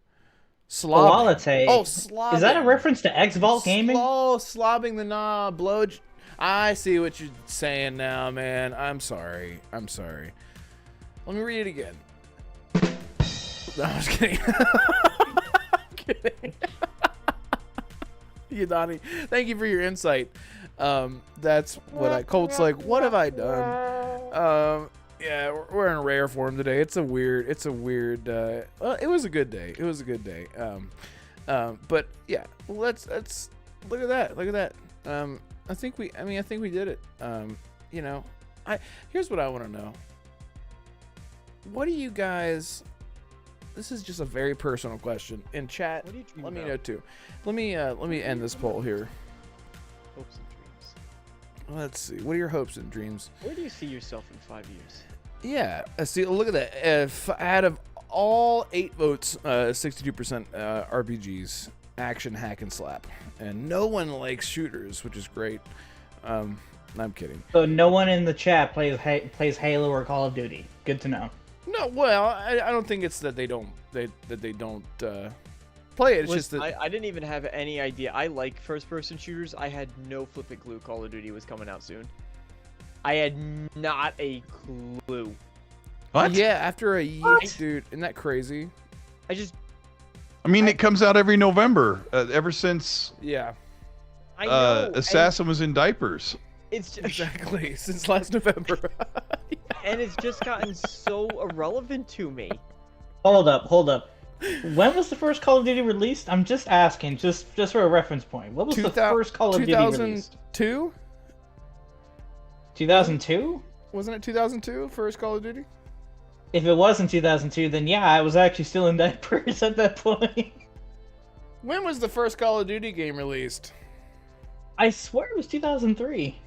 Koalate. Oh, slobbing. Is that a reference to X-Vault Gaming? Slobbing the knob, I see what you're saying now, man. I'm sorry. Let me read it again. No, I was kidding. I'm kidding. You, Donnie. Thank you for your insight. That's what Colt's like, what have I done? Yeah, we're in rare form today. It's a weird, well, it was a good day. But yeah, let's look at that. I think we did it. Here's what I want to know. What do you guys, this is just a very personal question in chat. What do you dream Let me about? know too. Let me end this poll here. Hopes and dreams. Let's see. What are your hopes and dreams? Where do you see yourself in 5 years? Yeah. See. Look at that. If out of all 8 votes, 62% RPGs, action, hack, and slap, and no one likes shooters, which is great. I'm kidding. So no one in the chat plays Halo or Call of Duty. Good to know. No. Well, I don't think it's that they don't play it. It's just that I didn't even have any idea. I like first-person shooters. I had no flipping clue Call of Duty was coming out soon. I had not a clue. What? Yeah. After a year, dude, isn't that crazy? I mean, it comes out every November. Ever since Yeah. I know. Assassin was in diapers. It's just, Exactly. Since last November. and it's just gotten so irrelevant to me. Hold up. When was the first Call of Duty released? I'm just asking, just for a reference point. What was the first Call of Duty released? 2002? 2002? Wasn't it 2002? First Call of Duty? If it wasn't 2002, then yeah, I was actually still in diapers at that point. When was the first Call of Duty game released? I swear it was 2003.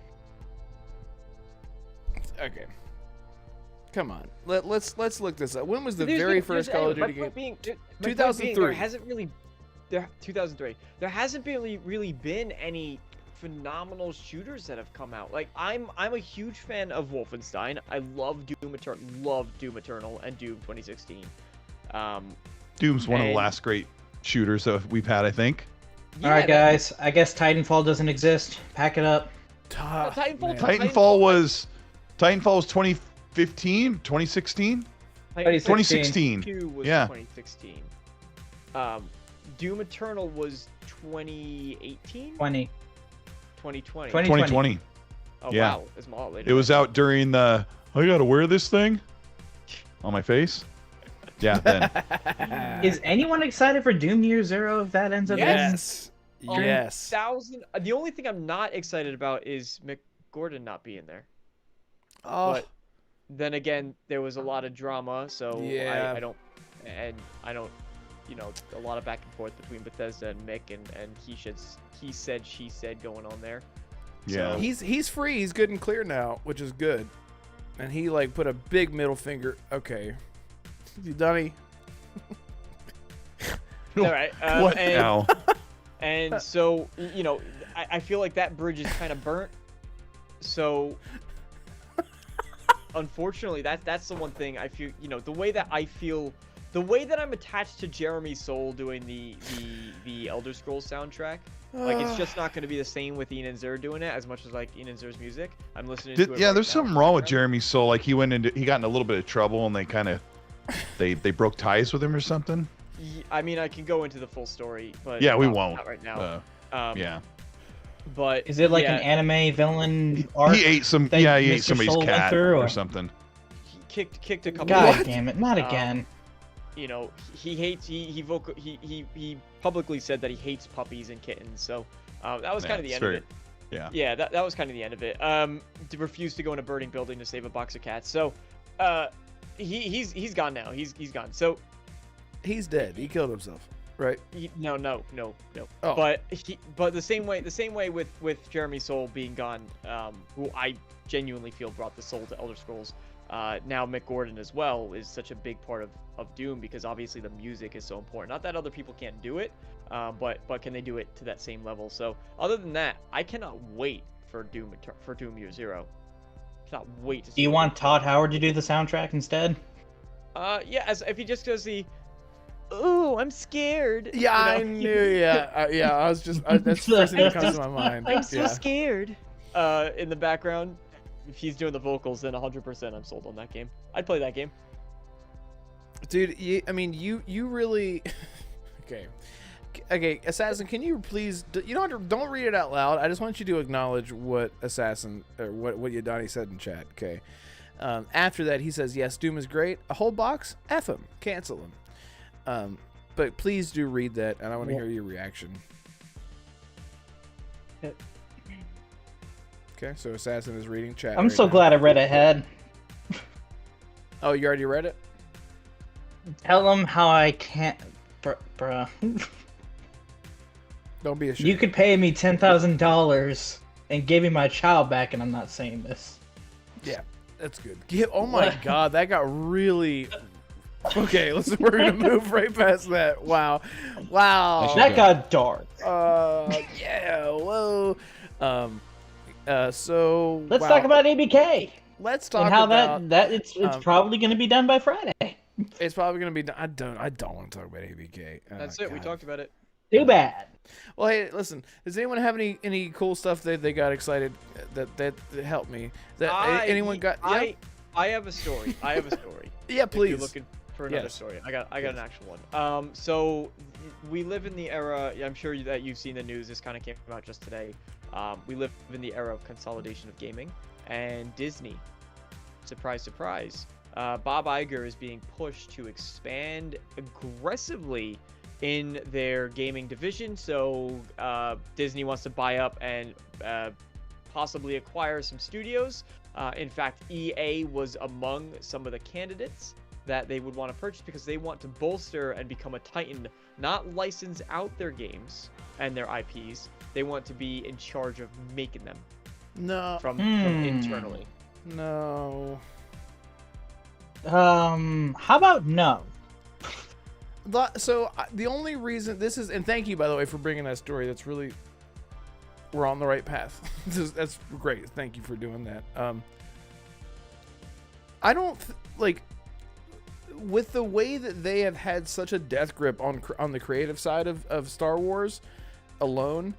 Okay. Come on. Let's look this up. When was the Here's very here's first the Call of angle. Duty My game? point being, my point being, 2003. There hasn't really, 2003. There hasn't really been any phenomenal shooters that have come out. Like I'm a huge fan of Wolfenstein. I love Doom Eternal, and Doom 2016. Doom's one of the And- last great shooters that we've had, I think. Yeah, Alright guys, I guess Titanfall doesn't exist. Pack it up. Titanfall- Man. Titanfall was 2015, 2016? 2016. 2 was Yeah. 2016. Doom Eternal was 2018? 20. 2020. 2020. Oh yeah. wow, it's a lot later. It was out during the, I gotta wear this thing on my face. Yeah, then. Is anyone excited for Doom Year Zero if that ends up being? Yes. Yes. The only thing I'm not excited about is Mick Gordon not being there. Oh. But then again, there was a lot of drama, so Yeah. I don't, a lot of back and forth between Bethesda and Mick, and he said, she said going on there. Yeah. He's free. He's good and clear now, which is good. And he put a big middle finger. Okay. You Donnie? All right. What and, now? And so, I feel like that bridge is kind of burnt. So, unfortunately, that's the one thing I feel. The way that I'm attached to Jeremy Soule doing the Elder Scrolls soundtrack. Like it's just not going to be the same with Ian Zur doing it as much as like Ian Zur's music. I'm listening to it. Yeah, right there's now. something wrong with Jeremy Soule. Like he got in a little bit of trouble, and they kind of they broke ties with him or something. I mean, I can go into the full story, but Yeah, we not- won't. not right now. Yeah. But Is it like yeah, an anime villain arc? He ate some. that Yeah, he ate Mr. somebody's Soul went cat through, or or- something. He kicked a couple. God of damn it! Not again. He hates he publicly said that he hates puppies and kittens. So that was Yeah, kind of the it's end very- of it. Yeah. Yeah, that was kind of the end of it. To refuse to go in a burning building to save a box of cats. So he's gone now. He's gone. So He's dead. He killed himself. Right? no. Oh. But the same way with Jeremy Soule being gone, who I genuinely feel brought the soul to Elder Scrolls. Now Mick Gordon as well is such a big part of Doom, because obviously the music is so important. Not that other people can't do it, but can they do it to that same level? So other than that, I cannot wait for Doom Year Zero. Cannot wait to see. Do you what want they- Todd Howard to do the soundtrack instead? Yeah, as if he just does the. Oh, I'm scared. Yeah, I knew. Yeah. That's the first thing that comes to my mind. I'm so Yeah. scared. In the background, if he's doing the vocals, then 100% I'm sold on that game. I'd play that game. Dude, you really okay, Assassin, can you please you don't read it out loud. I just want you to acknowledge what Assassin or what Yadani said in chat, okay? After that, he says, yes, Doom is great. A whole box? F him. Cancel him. But please do read that, and I want to hear your reaction. Okay, so Assassin is reading chat. I'm so glad I read ahead. Oh, you already read it? Tell him how I can't... Bruh. Don't be ashamed. You could pay me $10,000 and give me my child back, and I'm not saying this. Yeah, that's good. Oh my god, that got really... Okay, we're gonna move right past that. Wow. That got dark. Yeah, whoa. So let's talk about ABK. Let's talk and how about it's probably going to be done by Friday. It's probably going to be done. I don't want to talk about ABK. That's it. God. We talked about it. Too bad. Well, hey, listen. Does anyone have any cool stuff that they got excited that helped me? Anyone got? Yeah? I have a story. Yeah, please. If you're looking for another story. I got an actual one. So we live in the era. I'm sure that you've seen the news. This kind of came out just today. We live in the era of consolidation of gaming, and Disney, surprise, surprise, Bob Iger is being pushed to expand aggressively in their gaming division. So Disney wants to buy up and possibly acquire some studios. In fact, EA was among some of the candidates that they would want to purchase because they want to bolster and become a titan, not license out their games and their IPs. They want to be in charge of making them. No. From internally. No. How about no? So the only reason this is, and thank you by the way for bringing that story. That's really, we're on the right path. That's great. Thank you for doing that. I don't with the way that they have had such a death grip on the creative side of Star Wars alone,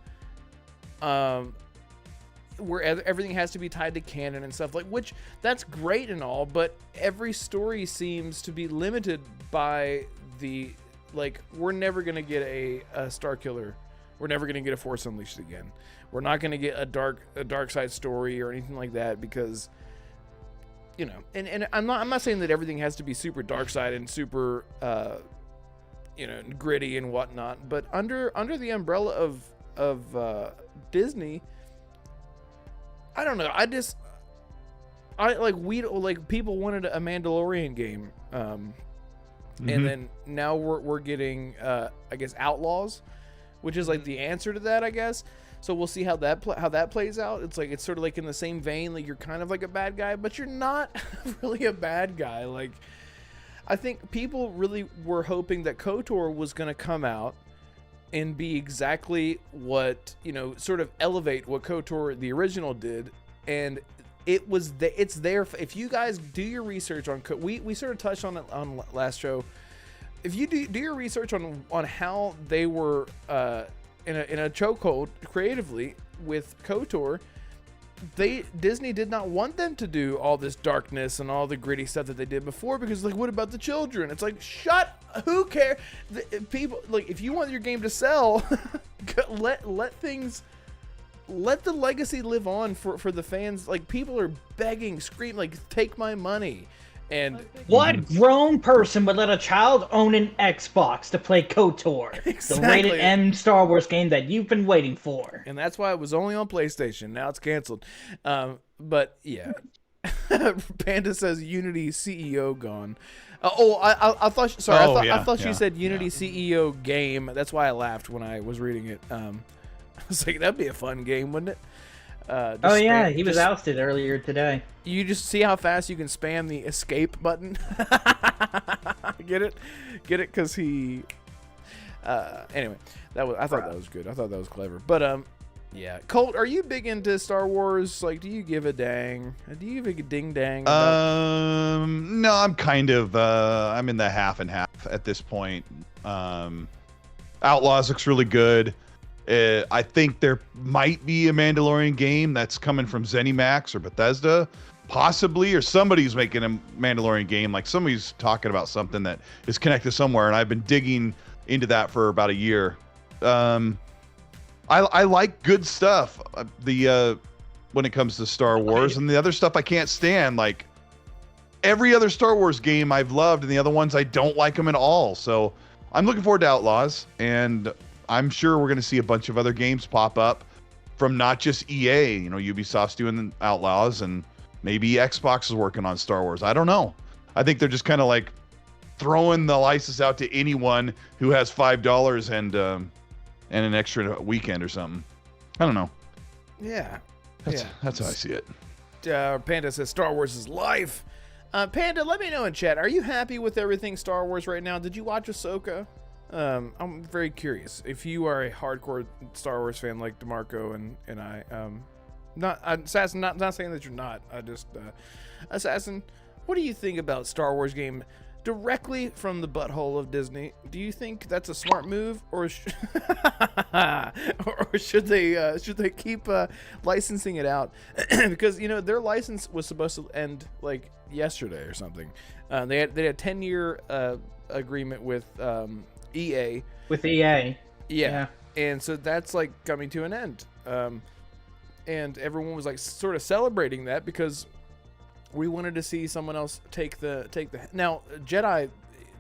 where everything has to be tied to canon and stuff, which that's great and all, but every story seems to be limited by the we're never gonna get a Star Killer, we're never gonna get a Force Unleashed again, we're not gonna get a dark side story or anything like that, because and I'm not saying that everything has to be super dark side and super gritty and whatnot, but under the umbrella of Disney, I don't know. People wanted a Mandalorian game, and then now we're getting I guess Outlaws, which is the answer to that, I guess. So we'll see how that plays out. It's sort of in the same vein, you're kind of like a bad guy, but you're not really a bad guy. I think people really were hoping that KOTOR was going to come out and be exactly what, sort of elevate what KOTOR the original did, and it's there. If you guys do your research on we sort of touched on it on last show. If you do your research on how they were in a chokehold creatively with KOTOR, Disney did not want them to do all this darkness and all the gritty stuff that they did before, because what about the children? It's who cares? People, if you want your game to sell, let the legacy live on for the fans. People are begging, scream, take my money. And what grown person would let a child own an Xbox to play KOTOR, exactly. The rated M Star Wars game that you've been waiting for? And that's why it was only on PlayStation. Now it's canceled. But yeah, Panda says Unity CEO gone. I thought. Sorry, I thought she said Unity CEO game. That's why I laughed when I was reading it. I was like, that'd be a fun game, wouldn't it? He was ousted earlier today. You just see how fast you can spam the escape button. Get it? Because he. Anyway, I thought that was good. I thought that was clever. But yeah. Colt, are you big into Star Wars? Do you give a dang? Do you give a ding dang? No, I'm kind of. I'm in the half and half at this point. Outlaws looks really good. I think there might be a Mandalorian game that's coming from ZeniMax or Bethesda, possibly, or somebody's making a Mandalorian game. Like somebody's talking about something that is connected somewhere, and I've been digging into that for about a year. I like good stuff. When it comes to Star Wars, and the other stuff I can't stand. Like every other Star Wars game I've loved, and the other ones I don't like them at all. So I'm looking forward to Outlaws, and I'm sure we're going to see a bunch of other games pop up from not just EA. You know, Ubisoft's doing Outlaws, and maybe Xbox is working on Star Wars. I don't know. I think they're just kind of like throwing the license out to anyone who has $5 and an extra weekend or something. I don't know. Yeah. That's how I see it. Panda says Star Wars is life. Panda, let me know in chat. Are you happy with everything Star Wars right now? Did you watch Ahsoka? I'm very curious. If you are a hardcore Star Wars fan like DeMarco and I, Assassin, not saying that you're not. Assassin, what do you think about Star Wars game directly from the butthole of Disney? Do you think that's a smart move, or should they keep licensing it out? Because their license was supposed to end like yesterday or something. They had a 10-year agreement with EA. With EA. Yeah. And so that's like coming to an end. And everyone was like sort of celebrating that because we wanted to see someone else take the now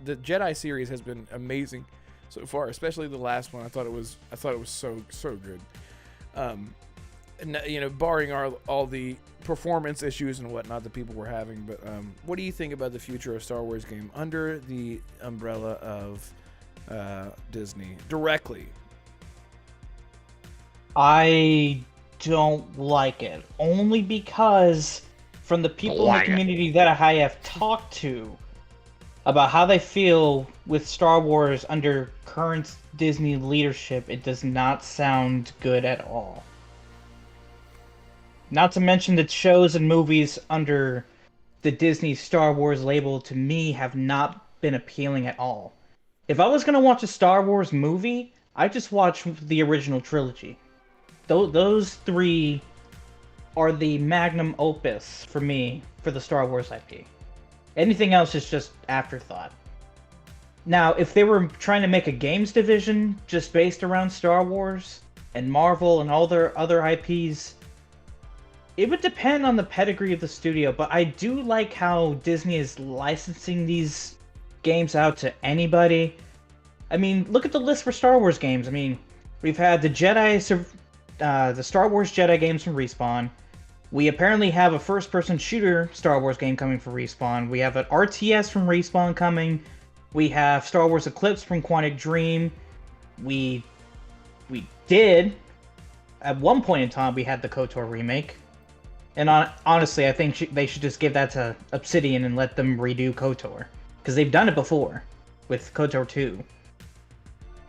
the Jedi series has been amazing so far, especially the last one. I thought it was so good. And, barring all the performance issues and whatnot that people were having. But what do you think about the future of Star Wars game under the umbrella of Disney directly? I don't like it, only because from the people in the community that I have talked to about how they feel with Star Wars under current Disney leadership, it does not sound good at all. Not to mention that shows and movies under the Disney Star Wars label to me have not been appealing at all. If I was going to watch a Star Wars movie, I'd just watch the original trilogy. Those three are the magnum opus for me for the Star Wars IP. Anything else is just afterthought. Now, if they were trying to make a games division just based around Star Wars and Marvel and all their other IPs, it would depend on the pedigree of the studio, but I do like how Disney is licensing these games out to anybody. I mean, look at the list for Star Wars games. I mean, we've had the Star Wars Jedi games from Respawn. We apparently have a first-person shooter Star Wars game coming for Respawn. We have an RTS from Respawn coming. We have Star Wars Eclipse from Quantic Dream. We did, at one point in time, we had the KOTOR remake. And honestly, I think they should just give that to Obsidian and let them redo KOTOR. Because they've done it before with KOTOR 2.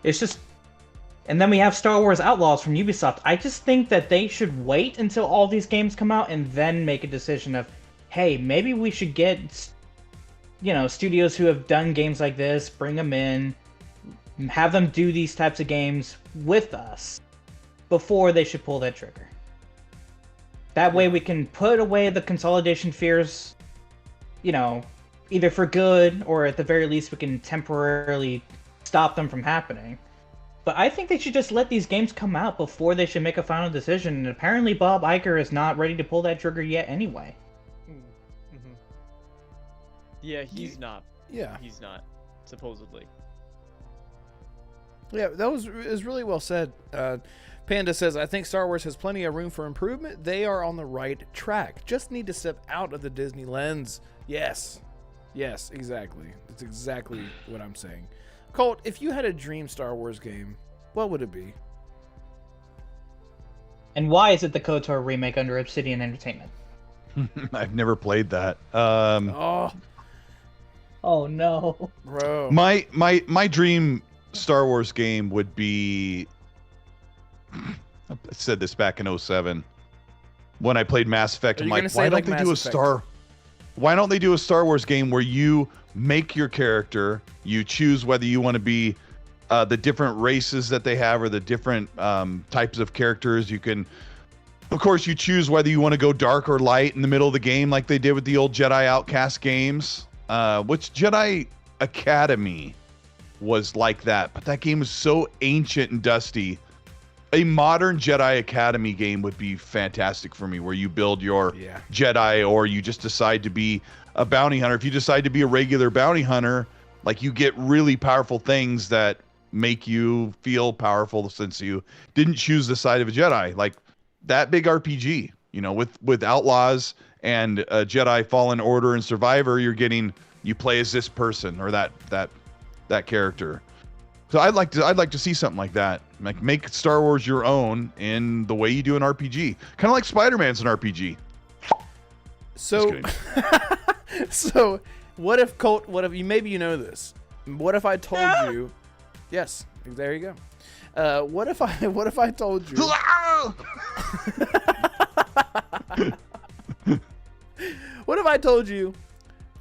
It's just... And then we have Star Wars Outlaws from Ubisoft. I just think that they should wait until all these games come out and then make a decision of, hey, maybe we should get, studios who have done games like this, bring them in, have them do these types of games with us before they should pull that trigger. That way we can put away the consolidation fears, either for good or at the very least we can temporarily stop them from happening. But I think they should just let these games come out before they should make a final decision. And apparently Bob Iger is not ready to pull that trigger yet anyway. Mm-hmm. Yeah, he's not. Yeah. He's not, supposedly. Yeah, that is really well said. Panda says, I think Star Wars has plenty of room for improvement. They are on the right track. Just need to step out of the Disney lens. Yes. Yes, exactly. That's exactly what I'm saying. Colt, if you had a dream Star Wars game, what would it be? And why is it the KOTOR remake under Obsidian Entertainment? I've never played that. Oh no, bro. My dream Star Wars game would be. I said this back in 2007 when I played Mass Effect. I'm like, why don't they do a Star? Why don't they do a Star Wars game where you make your character, you choose whether you want to be the different races that they have, or the different types of characters. You can, of course, you choose whether you want to go dark or light in the middle of the game, like they did with the old Jedi Outcast games. Which Jedi Academy was like that, but that game is so ancient and dusty. A modern Jedi Academy game would be fantastic for me, where you build your Jedi, or you just decide to be a bounty hunter. If you decide to be a regular bounty hunter, like, you get really powerful things that make you feel powerful since you didn't choose the side of a Jedi. Like that big RPG, you know, with Outlaws and Jedi Fallen Order and Survivor, you play as this person or that character. So I'd like to see something like that. Like, make Star Wars your own in the way you do an RPG. Kind of like Spider-Man's an RPG. So, so what if Colt? What if you? Maybe you know this. What if I told you? Yes, there you go. What if I told you? What if I told you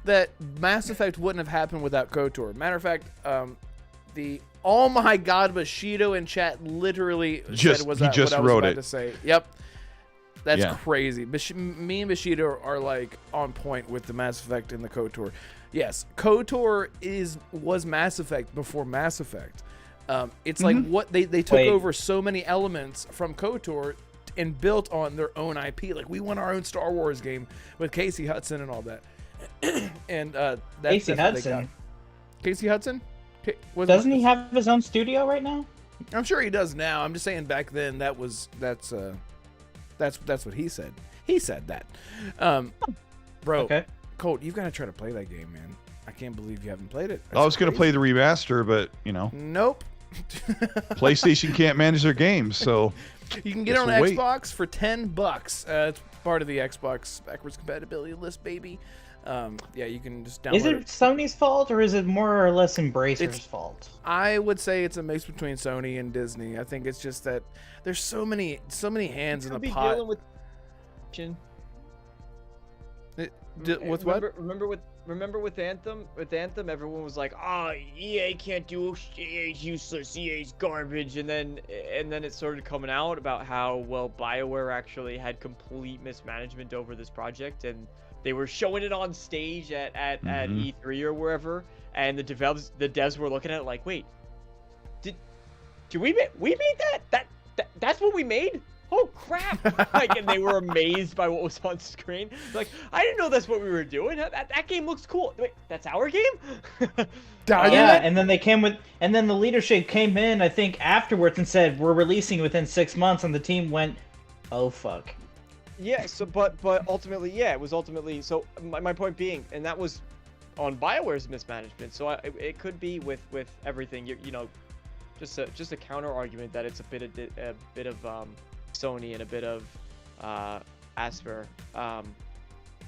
that Mass Effect wouldn't have happened without KOTOR? Matter of fact, oh my God, Bushido in chat literally said what I was about to say. Yep. That's crazy. Me and Bushido are like on point with the Mass Effect and the KOTOR. Yes, KOTOR was Mass Effect before Mass Effect. It's like what they took over so many elements from KOTOR and built on their own IP. Like, we want our own Star Wars game with Casey Hudson and all that. And that's Casey Hudson. Casey Hudson? Doesn't he have his own studio right now? I'm sure he does now. I'm just saying back then that's what he said. He said that. Bro, okay. Colt, you've got to try to play that game, man. I can't believe you haven't played it. I was going to play the remaster, but, you know. Nope. PlayStation can't manage their games, so you can get it on Xbox for $10. It's part of the Xbox backwards compatibility list, baby. Yeah, you can just download it. Is it Sony's fault, or is it more or less Embracer's fault? I would say it's a mix between Sony and Disney. I think it's just that there's so many hands in the pot. With what? Remember with Anthem? With Anthem, everyone was like, "Ah, EA can't do. EA's useless. EA's garbage." And then it started coming out about how, well, BioWare actually had complete mismanagement over this project, and they were showing it on stage at E3 or wherever, and the devs were looking at it like, "Wait, did we made that? That's what we made? Oh crap!" Like, and they were amazed by what was on screen. Like, I didn't know that's what we were doing. That game looks cool. Wait, that's our game? Yeah, and then the leadership came in, I think, afterwards and said, "We're releasing within 6 months," and the team went, "Oh fuck." Yeah. So, but ultimately, yeah, it was ultimately. So my point being, and that was on BioWare's mismanagement. So it could be with everything. You know, just a counter argument that it's a bit of Sony and a bit of Asper.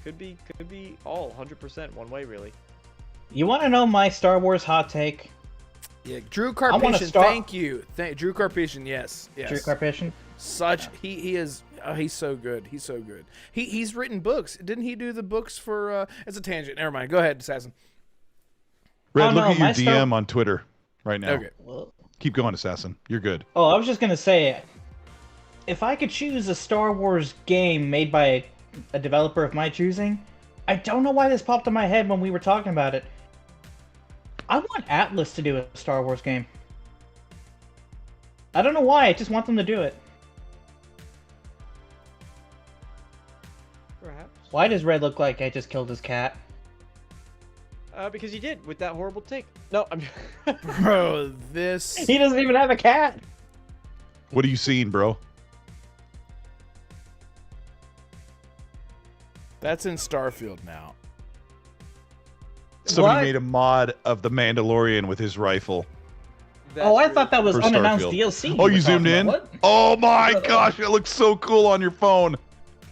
Could be all 100% one way, really. You want to know my Star Wars hot take? Yeah, Drew Carpation. Thank you, Drew Carpation. Yes. Drew Carpation. He is. He's so good. He's so good. He's written books. Didn't he do the books for? It's a tangent. Never mind. Go ahead, Assassin. Red, look at your DM on Twitter right now. Okay. Keep going, Assassin. You're good. Oh, I was just gonna say, if I could choose a Star Wars game made by a developer of my choosing, I don't know why this popped in my head when we were talking about it. I want Atlas to do a Star Wars game. I don't know why. I just want them to do it. Perhaps. Why does Red look like I just killed his cat? Because you did, with that horrible take. No, I'm. Bro, this. He doesn't even have a cat. What are you seeing, bro? That's in Starfield now. Somebody made a mod of the Mandalorian with his rifle. I thought that was unannounced DLC. Oh, you zoomed in? Oh my gosh, it looks so cool on your phone.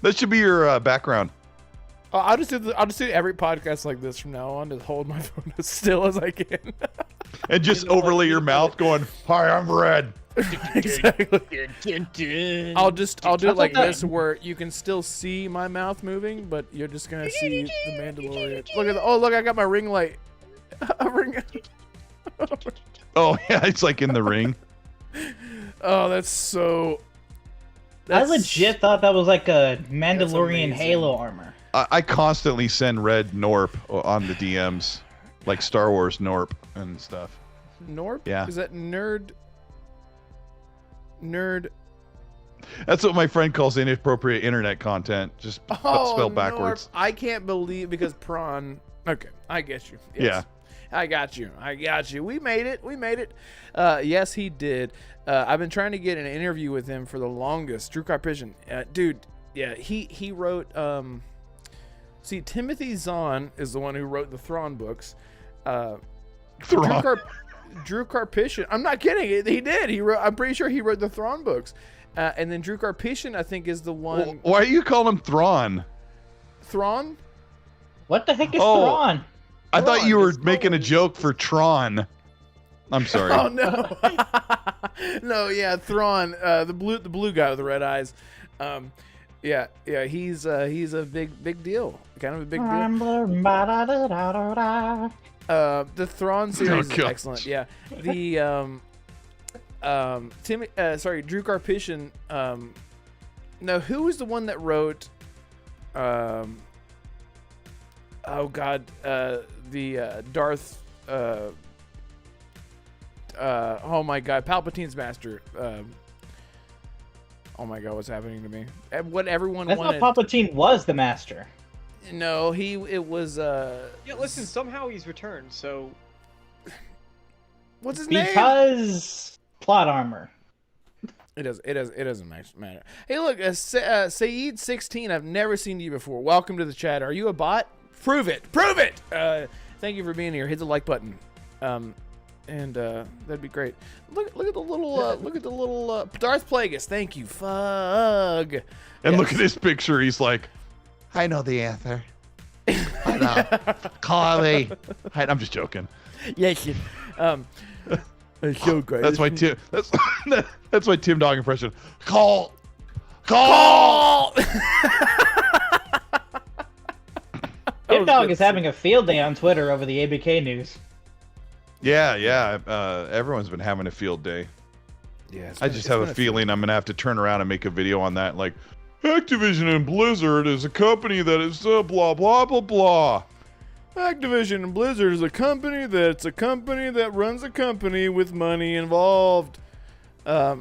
That should be your background. I'll just do every podcast like this from now on. Just hold my phone as still as I can. And just overlay your mouth going, "Hi, I'm Red." Exactly. I'll do it like this, where you can still see my mouth moving, but you're just gonna see the Mandalorian. Look, I got my ring light. A ring. Oh yeah, it's like in the ring. Oh, that's so. I legit thought that was like a Mandalorian amazing. Halo armor. I constantly send Red Norp on the DMs, like Star Wars Norp and stuff. Norp? Yeah. Is that nerd? Nerd. That's what my friend calls inappropriate internet content, just spelled backwards. Norp. I can't believe because prawn. Okay, I get you. Yes. Yeah. I got you. We made it. Yes, he did. I've been trying to get an interview with him for the longest. Drew Carpition. Dude, yeah, he wrote. See, Timothy Zahn is the one who wrote the Thrawn books. Thrawn. Drew Carpition. I'm not kidding. He did. He wrote. I'm pretty sure he wrote the Thrawn books. And then Drew Carpition, I think, is the one. Why do you call him Thrawn? Thrawn? What the heck is Oh. Thrawn? I thought you were It's making a probably- joke for Tron. I'm sorry. Oh no. No, yeah, Thrawn, the blue guy with the red eyes. Yeah, he's a big deal. Kind of a big deal. The Thrawn series is God. excellent. Yeah. The Drew Carpition. No, who was the one that wrote? Oh God, the Darth. Oh my God, Palpatine's master. Oh my God, what's happening to me? What everyone That's wanted. not Palpatine was the master. No, it was. Yeah, listen, somehow he's returned, so What's his name? Because plot armor. It doesn't matter. Hey, look, Saeed16, I've never seen you before. Welcome to the chat. Are you a bot? Prove it. Thank you for being here. Hit the like button. And that'd be great. Look at the little Darth Plagueis. Thank you. Fug. And look at his picture. He's like, I know the answer. I know. Call me. I'm just joking. Yes. It's so great. That's why Tim. That's why Tim Dog impression. Call. Tim Dog is having a field day on Twitter over the ABK news. Yeah. Everyone's been having a field day. Yeah. I just have a feeling I'm gonna have to turn around and make a video on that. Like, Activision and Blizzard is a company that is blah blah blah blah. Activision and Blizzard is a company that runs a company with money involved. Yeah,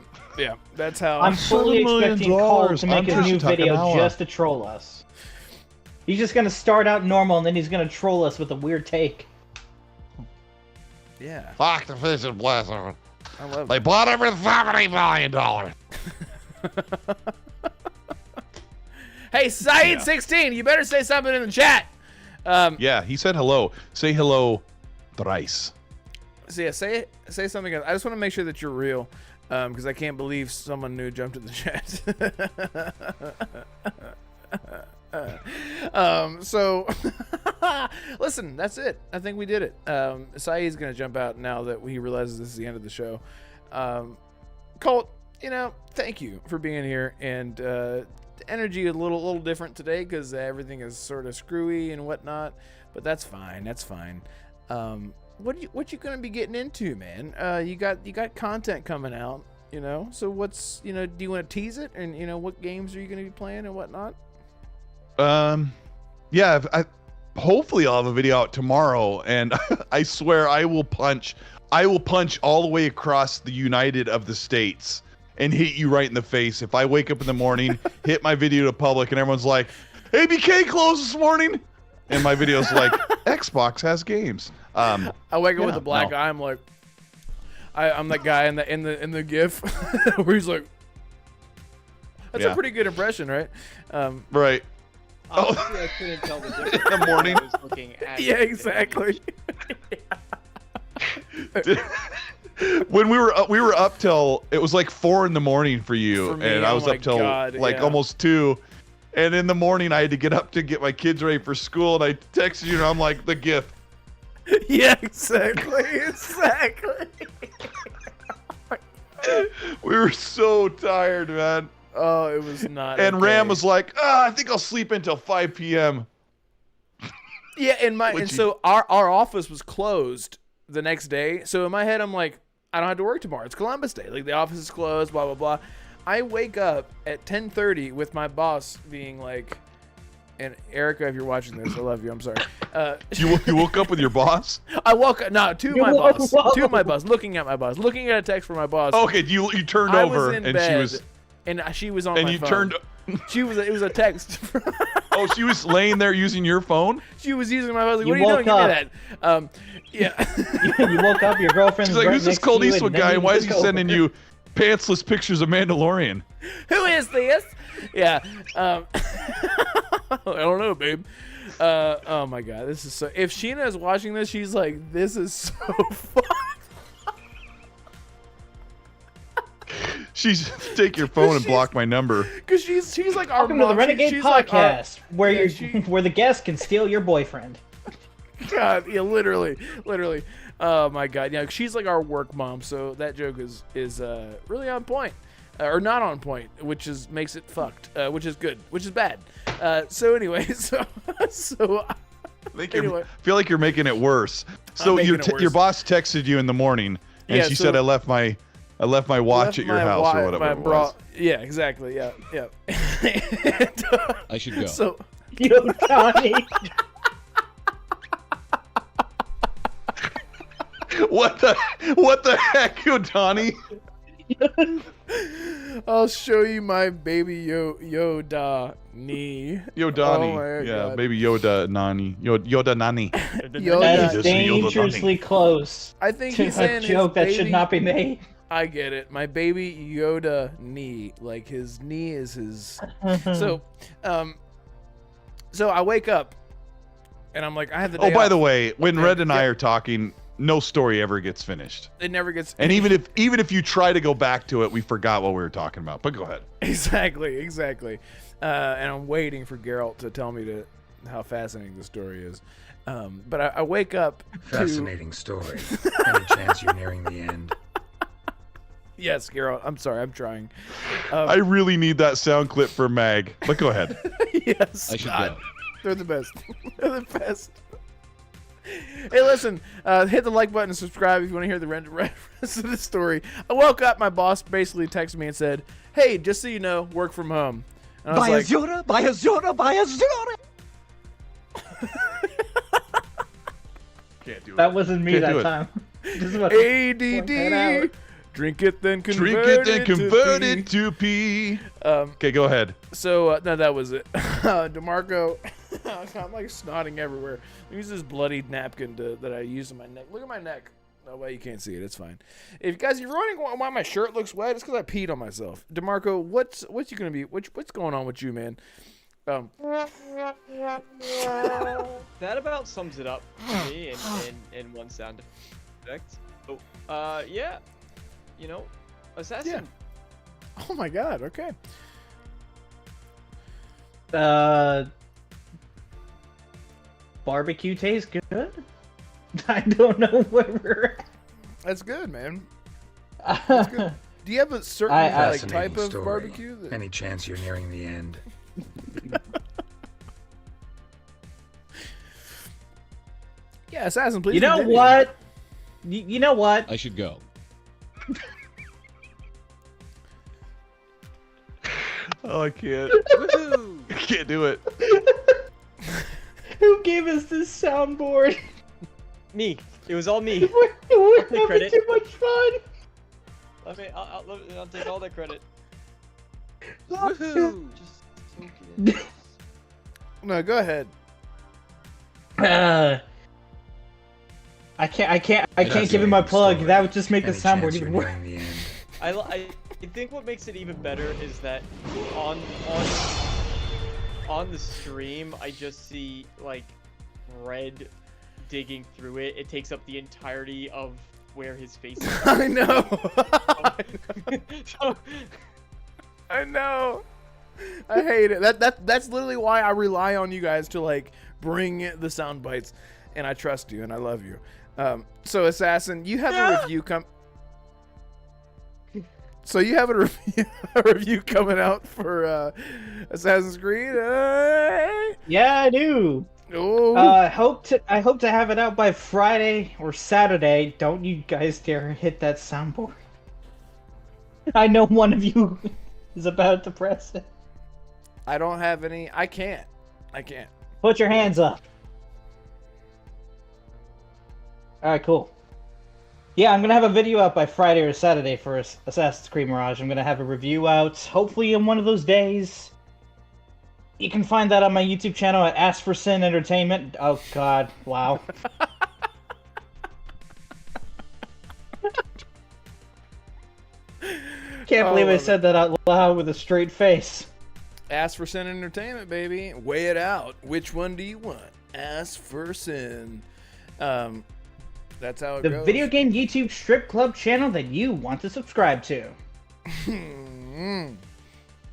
that's how. I'm fully $7 million expecting Cole to make on a new Trisha video Takanawa. just to troll us. He's just gonna start out normal and then he's gonna troll us with a weird take. Yeah, Activision Blizzard. I love They it. bought him for $70 million. Hey, Saeed16, you better say something in the chat. Yeah, he said hello. Say hello thrice. So yeah, say something. I just want to make sure that you're real, because I can't believe someone new jumped in the chat. So listen, that's it. I think we did it. Saeed's gonna jump out now that he realizes this is the end of the show. Colt, thank you for being here, and the energy is a little different today because everything is sort of screwy and whatnot, but that's fine. What you gonna be getting into, man? You got content coming out, so what's, do you want to tease it, and what games are you gonna be playing and whatnot? Yeah, hopefully I'll have a video out tomorrow, and I swear I will punch all the way across the United of the States and hit you right in the face. If I wake up in the morning, hit my video to public, and everyone's like, ABK closed this morning, and my video's like, Xbox has games. I wake up with yeah, a black no. eye. I'm like, I'm that guy in the GIF where he's like, that's a Yeah. pretty good impression, right? Right. honestly, I couldn't tell the difference. In the morning. I was looking at Yeah, it. exactly. When we were up till it was like 4 in the morning for you, For me, and I oh was my up till God, like yeah. almost 2. And in the morning, I had to get up to get my kids ready for school, and I texted you, and I'm like, the gift. Yeah, exactly. We were so tired, man. Oh, it was not. And okay. Ram was like, I think I'll sleep until 5 p.m. Yeah, and Which so our office was closed the next day. So in my head, I'm like, I don't have to work tomorrow. It's Columbus Day. Like the office is closed, blah, blah, blah. I wake up at 10:30 with my boss being like, and Erica, if you're watching this, I love you. I'm sorry. You woke up with your boss? I woke up, no, to my boss. To my boss, looking at my boss, looking at a text from my boss. Okay, you turned I over was in and bed, she was. and she was on And my you phone. turned. It was a text. Oh, she was laying there using your phone? She was using my phone. I was like, You what are you doing? woke Give me that. Yeah. You woke up, your girlfriend's She's like, right who's this next to Colt you, and Eastwood then guy, you and why is he took over. sending you pantsless pictures of Mandalorian? Who is this? Yeah. I don't know, babe. Oh my god, this is so. If Sheena is watching this, she's like, this is so fun. She's take your phone and block my number. Because she's like our Welcome to the mom. Renegade She's like our- podcast, where yeah, where the guest can steal your boyfriend. God, yeah, literally. Oh my god, yeah, she's like our work mom. So that joke is really on point, or not on point, which makes it fucked, which is good, which is bad. So anyway, so anyway. Feel like you're making it worse. So making your it worse. your boss texted you in the morning, and Yeah, she so- said, I left my watch at your house or whatever it was. Yeah, exactly. Yeah. I should go. So Yo, Johnny. What the heck, yo, Donnie? I'll show you my baby Yoda knee. Yo, Donnie. Oh my Yeah, God. baby Yoda Nani. Yoda Nani. Yoda. That Jesus, is Yoda dangerously close I think to he's a saying joke his that should baby- not be made. I get it. My baby Yoda knee, like his knee is his. So I wake up, and I'm like, I had the. Oh, day by off. the way, when Okay, Red and I yeah. are talking, no story ever gets finished. It never gets. And even if you try to go back to it, we forgot what we were talking about. But go ahead. Exactly. And I'm waiting for Geralt to tell me how fascinating the story is. But I wake up. Fascinating story. Any chance you're nearing the end? Yes, Geralt. I'm sorry. I'm trying. I really need that sound clip for Mag. But go ahead. Yes. I should God. go. They're the best. They're the best. Hey, listen, hit the like button and subscribe if you want to hear the rest of the story. I woke up, my boss basically texted me and said, hey, just so you know, work from home. And I was like, buy a Zora. Can't do it. That wasn't me Can't do that it. time. This is what- Point that ADD, out. drink it then convert Drink it and it convert to it to pee. pee. Okay, go ahead. So, no, that was it. DeMarco, I'm like snotting everywhere. I use this bloody napkin that I use in my neck. Look at my neck. No way, you can't see it. It's fine. If guys, you're wondering why my shirt looks wet, it's because I peed on myself. DeMarco, what's you gonna be? What's going on with you, man? That about sums it up for me in one sound effect. Oh, yeah, you know, Assassin. Oh my God. Okay. Barbecue tastes good. I don't know where we're That's good, man. at. Good. Do you have a certain I- like Fascinating type of story. barbecue? Any chance you're nearing the end? Yeah, Assassin, please. You know continue. what? You know what? I should go. Oh, I can't. Woohoo! I can't do it. Who gave us this soundboard? Me. It was all me. We're Take having credit. too much fun. I'll take all that credit. Woohoo! Just soak it in. No, go ahead. I can't give him my plug. Story. That would just make the Any soundboard chance even you're worse. nearing the end? I think what makes it even better is that on the stream I just see like Red digging through it. It takes up the entirety of where his face is. I know. So, I know. I hate it. That's literally why I rely on you guys to like bring the sound bites, and I trust you and I love you. So Assassin, you have a review So you have a review coming out for Assassin's Creed. Yeah, I do. Oh, I hope to have it out by Friday or Saturday. Don't you guys dare hit that soundboard. I know one of you is about to press it. I don't have any. I can't. Put your hands up. Alright, cool. Yeah, I'm gonna have a video out by Friday or Saturday for Assassin's Creed Mirage. I'm gonna have a review out, hopefully in one of those days. You can find that on my YouTube channel at Ask for Sin Entertainment. Oh god, wow. Can't believe I said that out loud with a straight face. Ask for Sin Entertainment, baby. Weigh it out. Which one do you want? Ask for Sin. That's how it The goes. video game YouTube strip club channel that you want to subscribe to.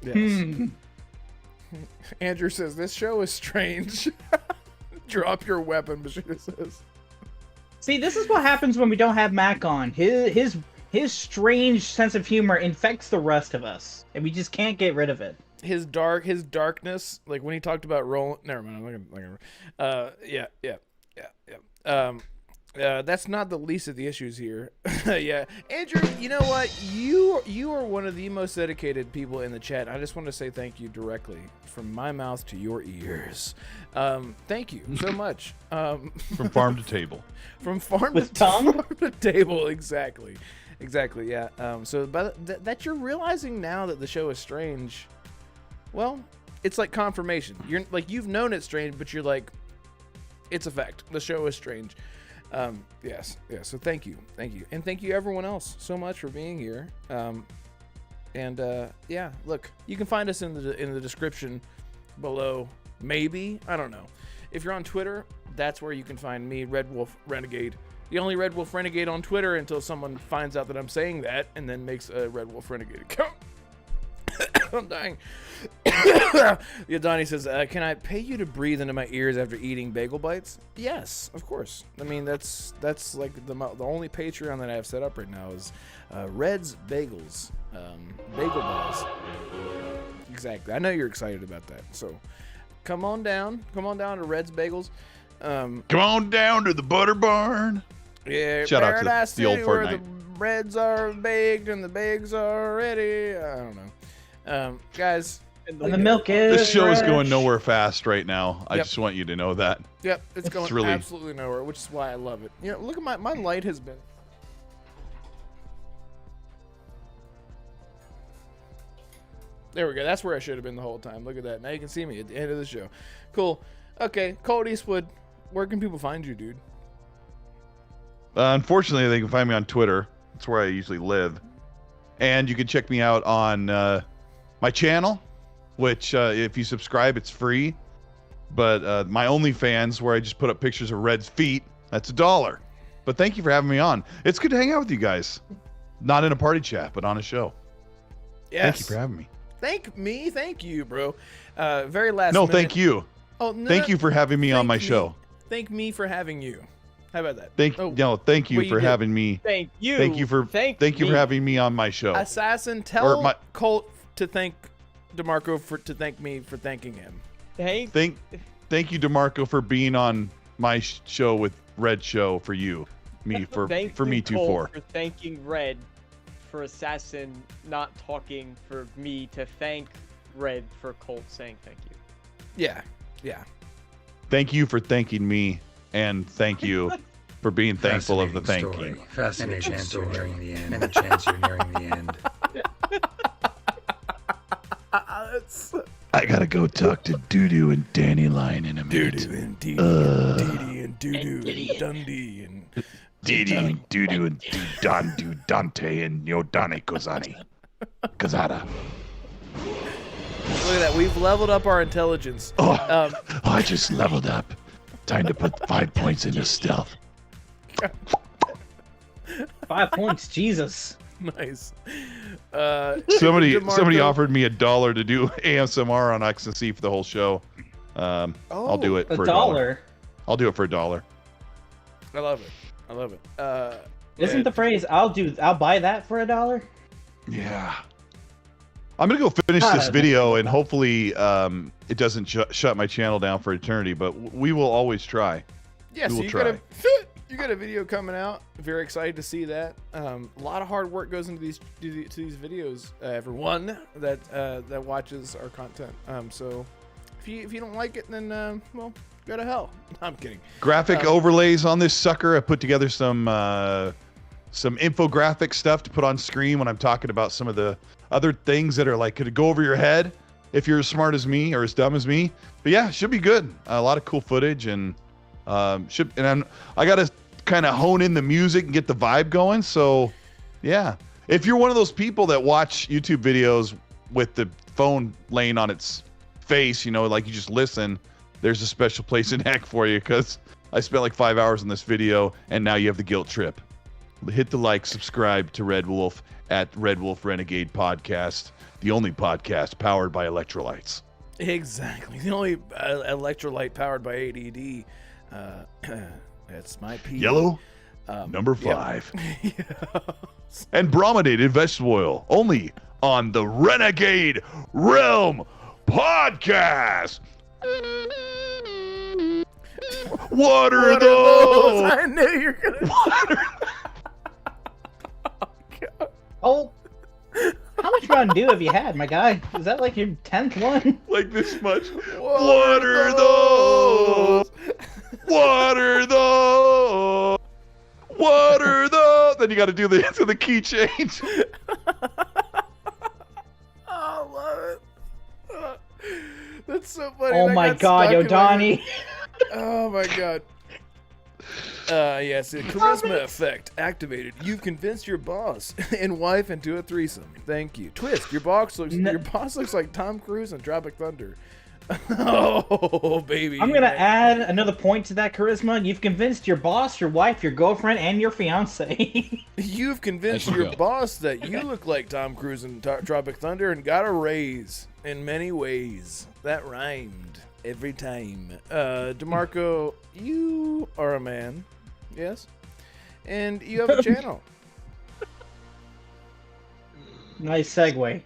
Yes. Andrew says, this show is strange. Drop your weapon, Bashida says. See, this is what happens when we don't have Mac on. His strange sense of humor infects the rest of us, and we just can't get rid of it. His darkness, like when he talked about rolling. Never mind. I'm not gonna. Yeah. That's not the least of the issues here. Yeah, Andrew, you know what? You are one of the most dedicated people in the chat. I just want to say thank you directly from my mouth to your ears. Thank you so much. From farm to table. From farm With tongue? farm to table, exactly. Yeah. So that you're realizing now that the show is strange. Well, it's like confirmation. You're like, you've known it's strange, but you're like, it's a fact. The show is strange. Yes. So thank you, and thank you everyone else so much for being here. Yeah, look, you can find us in the description below. Maybe, I don't know. If you're on Twitter, that's where you can find me, Red Wolf Renegade. The only Red Wolf Renegade on Twitter until someone finds out that I'm saying that and then makes a Red Wolf Renegade account. I'm dying. Yeah, Donnie says, can I pay you to breathe into my ears after eating bagel bites? Yes, of course. I mean, that's like the only Patreon that I have set up right now is Red's Bagels. Bagel balls. Exactly. I know you're excited about that. So come on down to Red's Bagels. Come on down to the Butter Barn. Yeah, Shout out to Paradise the old City where Fortnite. the breads are baked and the bags are ready. I don't know. Guys, And the milk is This show is fresh. going nowhere fast right now. I Yep. just want you to know that. yep, it's going really- absolutely nowhere, which is why I love it. You know, look at my light has been. There we go. That's where I should have been the whole time. Look at that. Now you can see me at the end of the show. Cool. Okay, Colt Eastwood, where can people find you, dude? Unfortunately, they can find me on Twitter. That's where I usually live. And you can check me out on my channel, which if you subscribe, it's free. But my OnlyFans, where I just put up pictures of Red's feet, that's $1. But thank you for having me on. It's good to hang out with you guys. Not in a party chat, but on a show. Yes. Thank you for having me. Thank you, bro. Very last No, minute. thank you. Oh, no, Thank you for having me on my show. Thank me for having you. How about that? Thank you well, you for did. having me. Thank you. Thank you for having me on my show. Assassin, tell my- Colt to thank DeMarco to thank me for thanking him. Thank Thank you, DeMarco, for being on my show with Red Show for you. Me for thank me you, too Colt, for. thanking Red for Assassin not talking for me to thank Red for Colt saying thank you. Yeah. Thank you for thanking me, and thank you for being thankful of the Fascinating thanking. story. Fascinating chance you're nearing the end. Any chance you're nearing the end. I gotta go talk to Doodoo and Danny Line in a minute. Doodoo and Dee and Doodoo and Dundee and Didi and Doodoo and Dandu Dante and Yodane Kozani. Kazada. look at that. We've leveled up our intelligence. I just leveled up. Time to put 5 points into stealth. 5 points, Jesus. Nice. Somebody DeMarco. offered me $1 to do ASMR on XNC for the whole show. I'll do it for $1. I'll do it for $1. I love it. Isn't the phrase "I'll buy that for $1"? Yeah. I'm gonna go finish Ah, this video, and hopefully it doesn't shut my channel down for eternity. But we will always try. Yeah, We so will you try. got a video coming out. Very excited to see that. A lot of hard work goes into these videos. Everyone that watches our content. So if you don't like it, then well, go to hell. I'm kidding. Graphic overlays on this sucker. I put together some infographic stuff to put on screen when I'm talking about some of the other things that are like could go over your head if you're as smart as me or as dumb as me. But yeah, should be good. A lot of cool footage and I gotta kind of hone in the music and get the vibe going. So yeah, if you're one of those people that watch YouTube videos with the phone laying on its face, you know, like you just listen, there's a special place in heck for you, because I spent like 5 hours on this video and now you have the guilt trip. Hit the like, subscribe to Red Wolf at Red Wolf Renegade Podcast, the only podcast powered by electrolytes. Exactly. The only electrolyte powered by ADD. That's my P. Yellow, number 5. Yep. And brominated vegetable oil, only on the Renegade Realm Podcast. What are those? I knew you were gonna. Oh, how much Mountain Dew have you had, my guy? Is that like your 10th one? Like this much. What are those? What are those? What are those? Then you got to do the key change. I love it. That's so funny. Oh That my got god, stuck yo, in my Donnie. head. Oh my god. Yes, the charisma effect activated. You've convinced your boss and wife into a threesome. Thank you. Twist. Your boss looks like Tom Cruise in Tropic Thunder. Oh baby. I'm gonna add another point to that charisma. You've convinced your boss, your wife, your girlfriend, and your fiance. You've convinced should your go. boss that you look like Tom Cruise in Tropic Thunder and got a raise in many ways. That rhymed every time. DeMarco, you are a man. Yes? And you have a channel. Nice segue.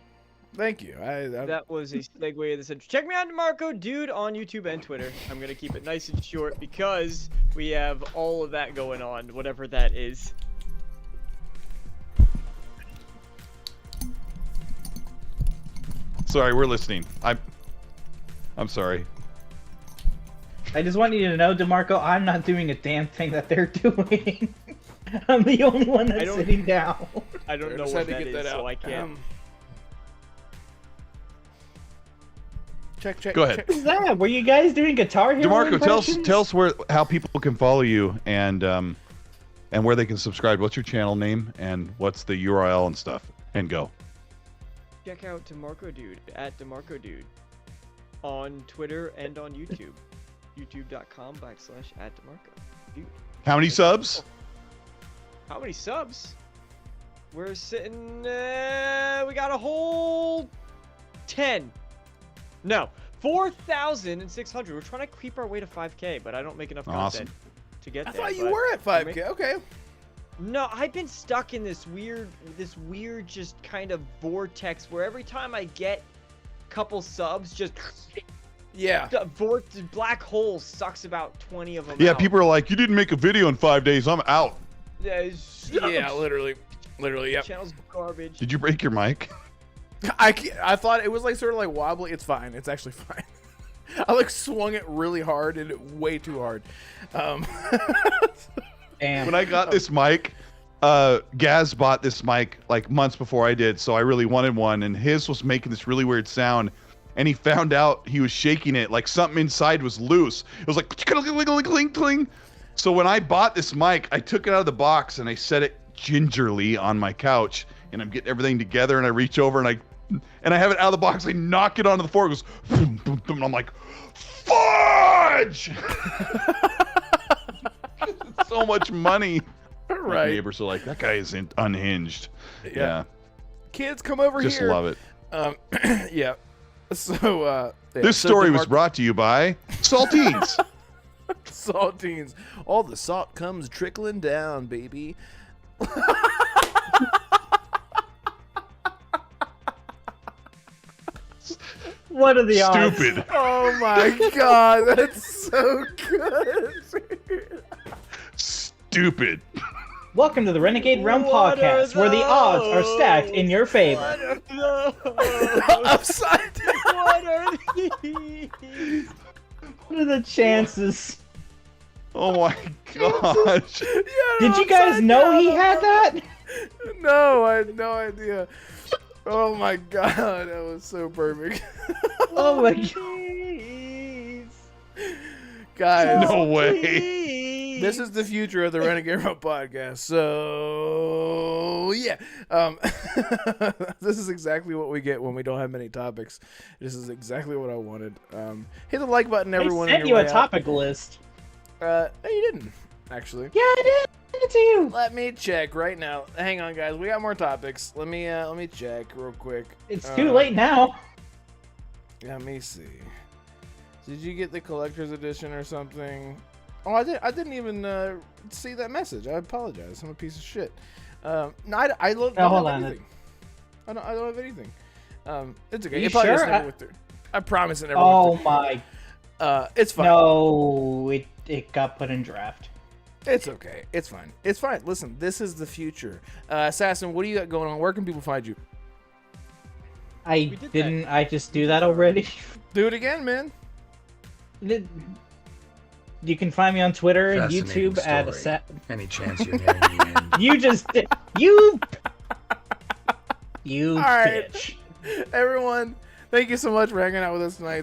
Thank you. That was a segue of the century. Check me out, DeMarco Dude, on YouTube and Twitter. I'm gonna keep it nice and short because we have all of that going on, whatever that is. Sorry, we're listening. I'm sorry. I just want you to know, DeMarco, I'm not doing a damn thing that they're doing. I'm the only one I that's don't- sitting down. I don't know just what had to that get is, that so out. I can't. Check. Go ahead. check. What is that? Were you guys doing Guitar Hero DeMarco, impressions? tell us how people can follow you and where they can subscribe. What's your channel name and what's the URL and stuff? And go. Check out DeMarco Dude at DeMarco Dude on Twitter and on YouTube. YouTube.com/@DeMarco Dude. How many subs? How many subs? We're sitting. We got a whole 10. No, 4,600. We're trying to creep our way to 5K, but I don't make enough Awesome. content to get I there. thought you but were at for me- 5K. Okay. No, I've been stuck in this weird just kind of vortex where every time I get a couple subs, just Yeah. the black hole sucks about 20 of them. Yeah, out. people are like, you didn't make a video in 5 days. I'm out. Yeah, it's- Yeah, literally, yep. Channel's garbage. Did you break your mic? I thought it was like sort of like wobbly. It's fine. It's actually fine. I like swung it really hard and way too hard. Damn. When I got this mic, Gaz bought this mic like months before I did, so I really wanted one, and his was making this really weird sound, and he found out he was shaking it, like something inside was loose. It was like cling, cling. So when I bought this mic, I took it out of the box and I set it gingerly on my couch, and I'm getting everything together, and I reach over and I have it out of the box. I knock it onto the floor. It goes boom, boom, boom, and I'm like, fudge! So much money. My Right. neighbors are like, that guy is unhinged. Yeah. Kids, come over Just here. love it. Yeah. So yeah, This so story was DeMarco- brought to you by Saltines. Saltines. All the salt comes trickling down, baby. What are the odds? Stupid. Oh my god, that's so good. Stupid. Welcome to the Renegade Realm What podcast, are where the odds are stacked in your favor. What are those? Upside down. What are these? What are the chances? Oh my gosh. Did you guys know he had that? No, I had no idea. Oh my god, that was so perfect. Oh my god. Jeez. Guys, No way. this is the future of the Renegade Realm podcast. So, yeah. This is exactly what we get when we don't have many topics. This is exactly what I wanted. Hit the like button, I everyone. sent on you your a way topic list. out. No, you didn't, actually. Yeah, I did. I sent it to you. Let me check right now. Hang on, guys. We got more topics. Let me check real quick. It's too late now. Let me see. Did you get the collector's edition or something? Oh, I didn't even see that message. I apologize. I'm a piece of shit. No, I don't hold have on. anything. I don't have anything. It's okay. You It probably just sure? never went through. I promise it never Oh went through. my. It's fine. No, it got put in draft. It's okay. It's fine. It's fine. Listen, this is the future. Assassin, what do you got going on? Where can people find you? I did that. didn't. I just do that already. Do it again, man. You can find me on Twitter and Fascinating YouTube at story. Any chance you're nearing the end? You just you All right. bitch. Everyone, thank you so much for hanging out with us tonight.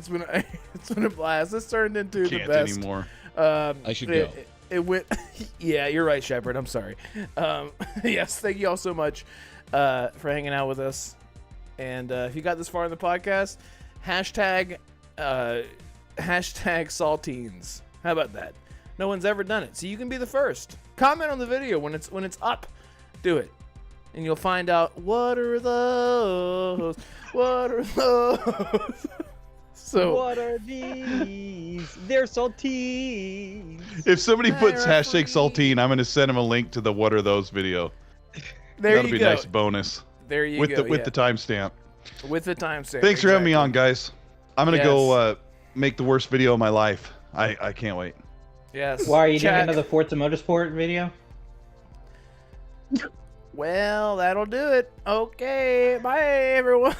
It's been a blast. This turned into the Can't best. anymore. I should go. It went. Yeah, you're right, Shepard. I'm sorry. Yes, thank you all so much for hanging out with us. And if you got this far in the podcast, hashtag saltines. How about that? No one's ever done it, so you can be the first. Comment on the video when it's up. Do it, and you'll find out what are those. What are those? So What are these? They're saltines. If somebody puts They're hashtag saltine, I'm gonna send them a link to the "What Are Those" video. there That'll you be go. a nice bonus There you with go. the timestamp. with the timestamp. Thanks for having me exactly. on, guys. I'm gonna Yes. go make the worst video of my life. I can't wait. Yes. Why are you doing Chat. another Forza Motorsport video? Well, that'll do it. Okay, bye everyone.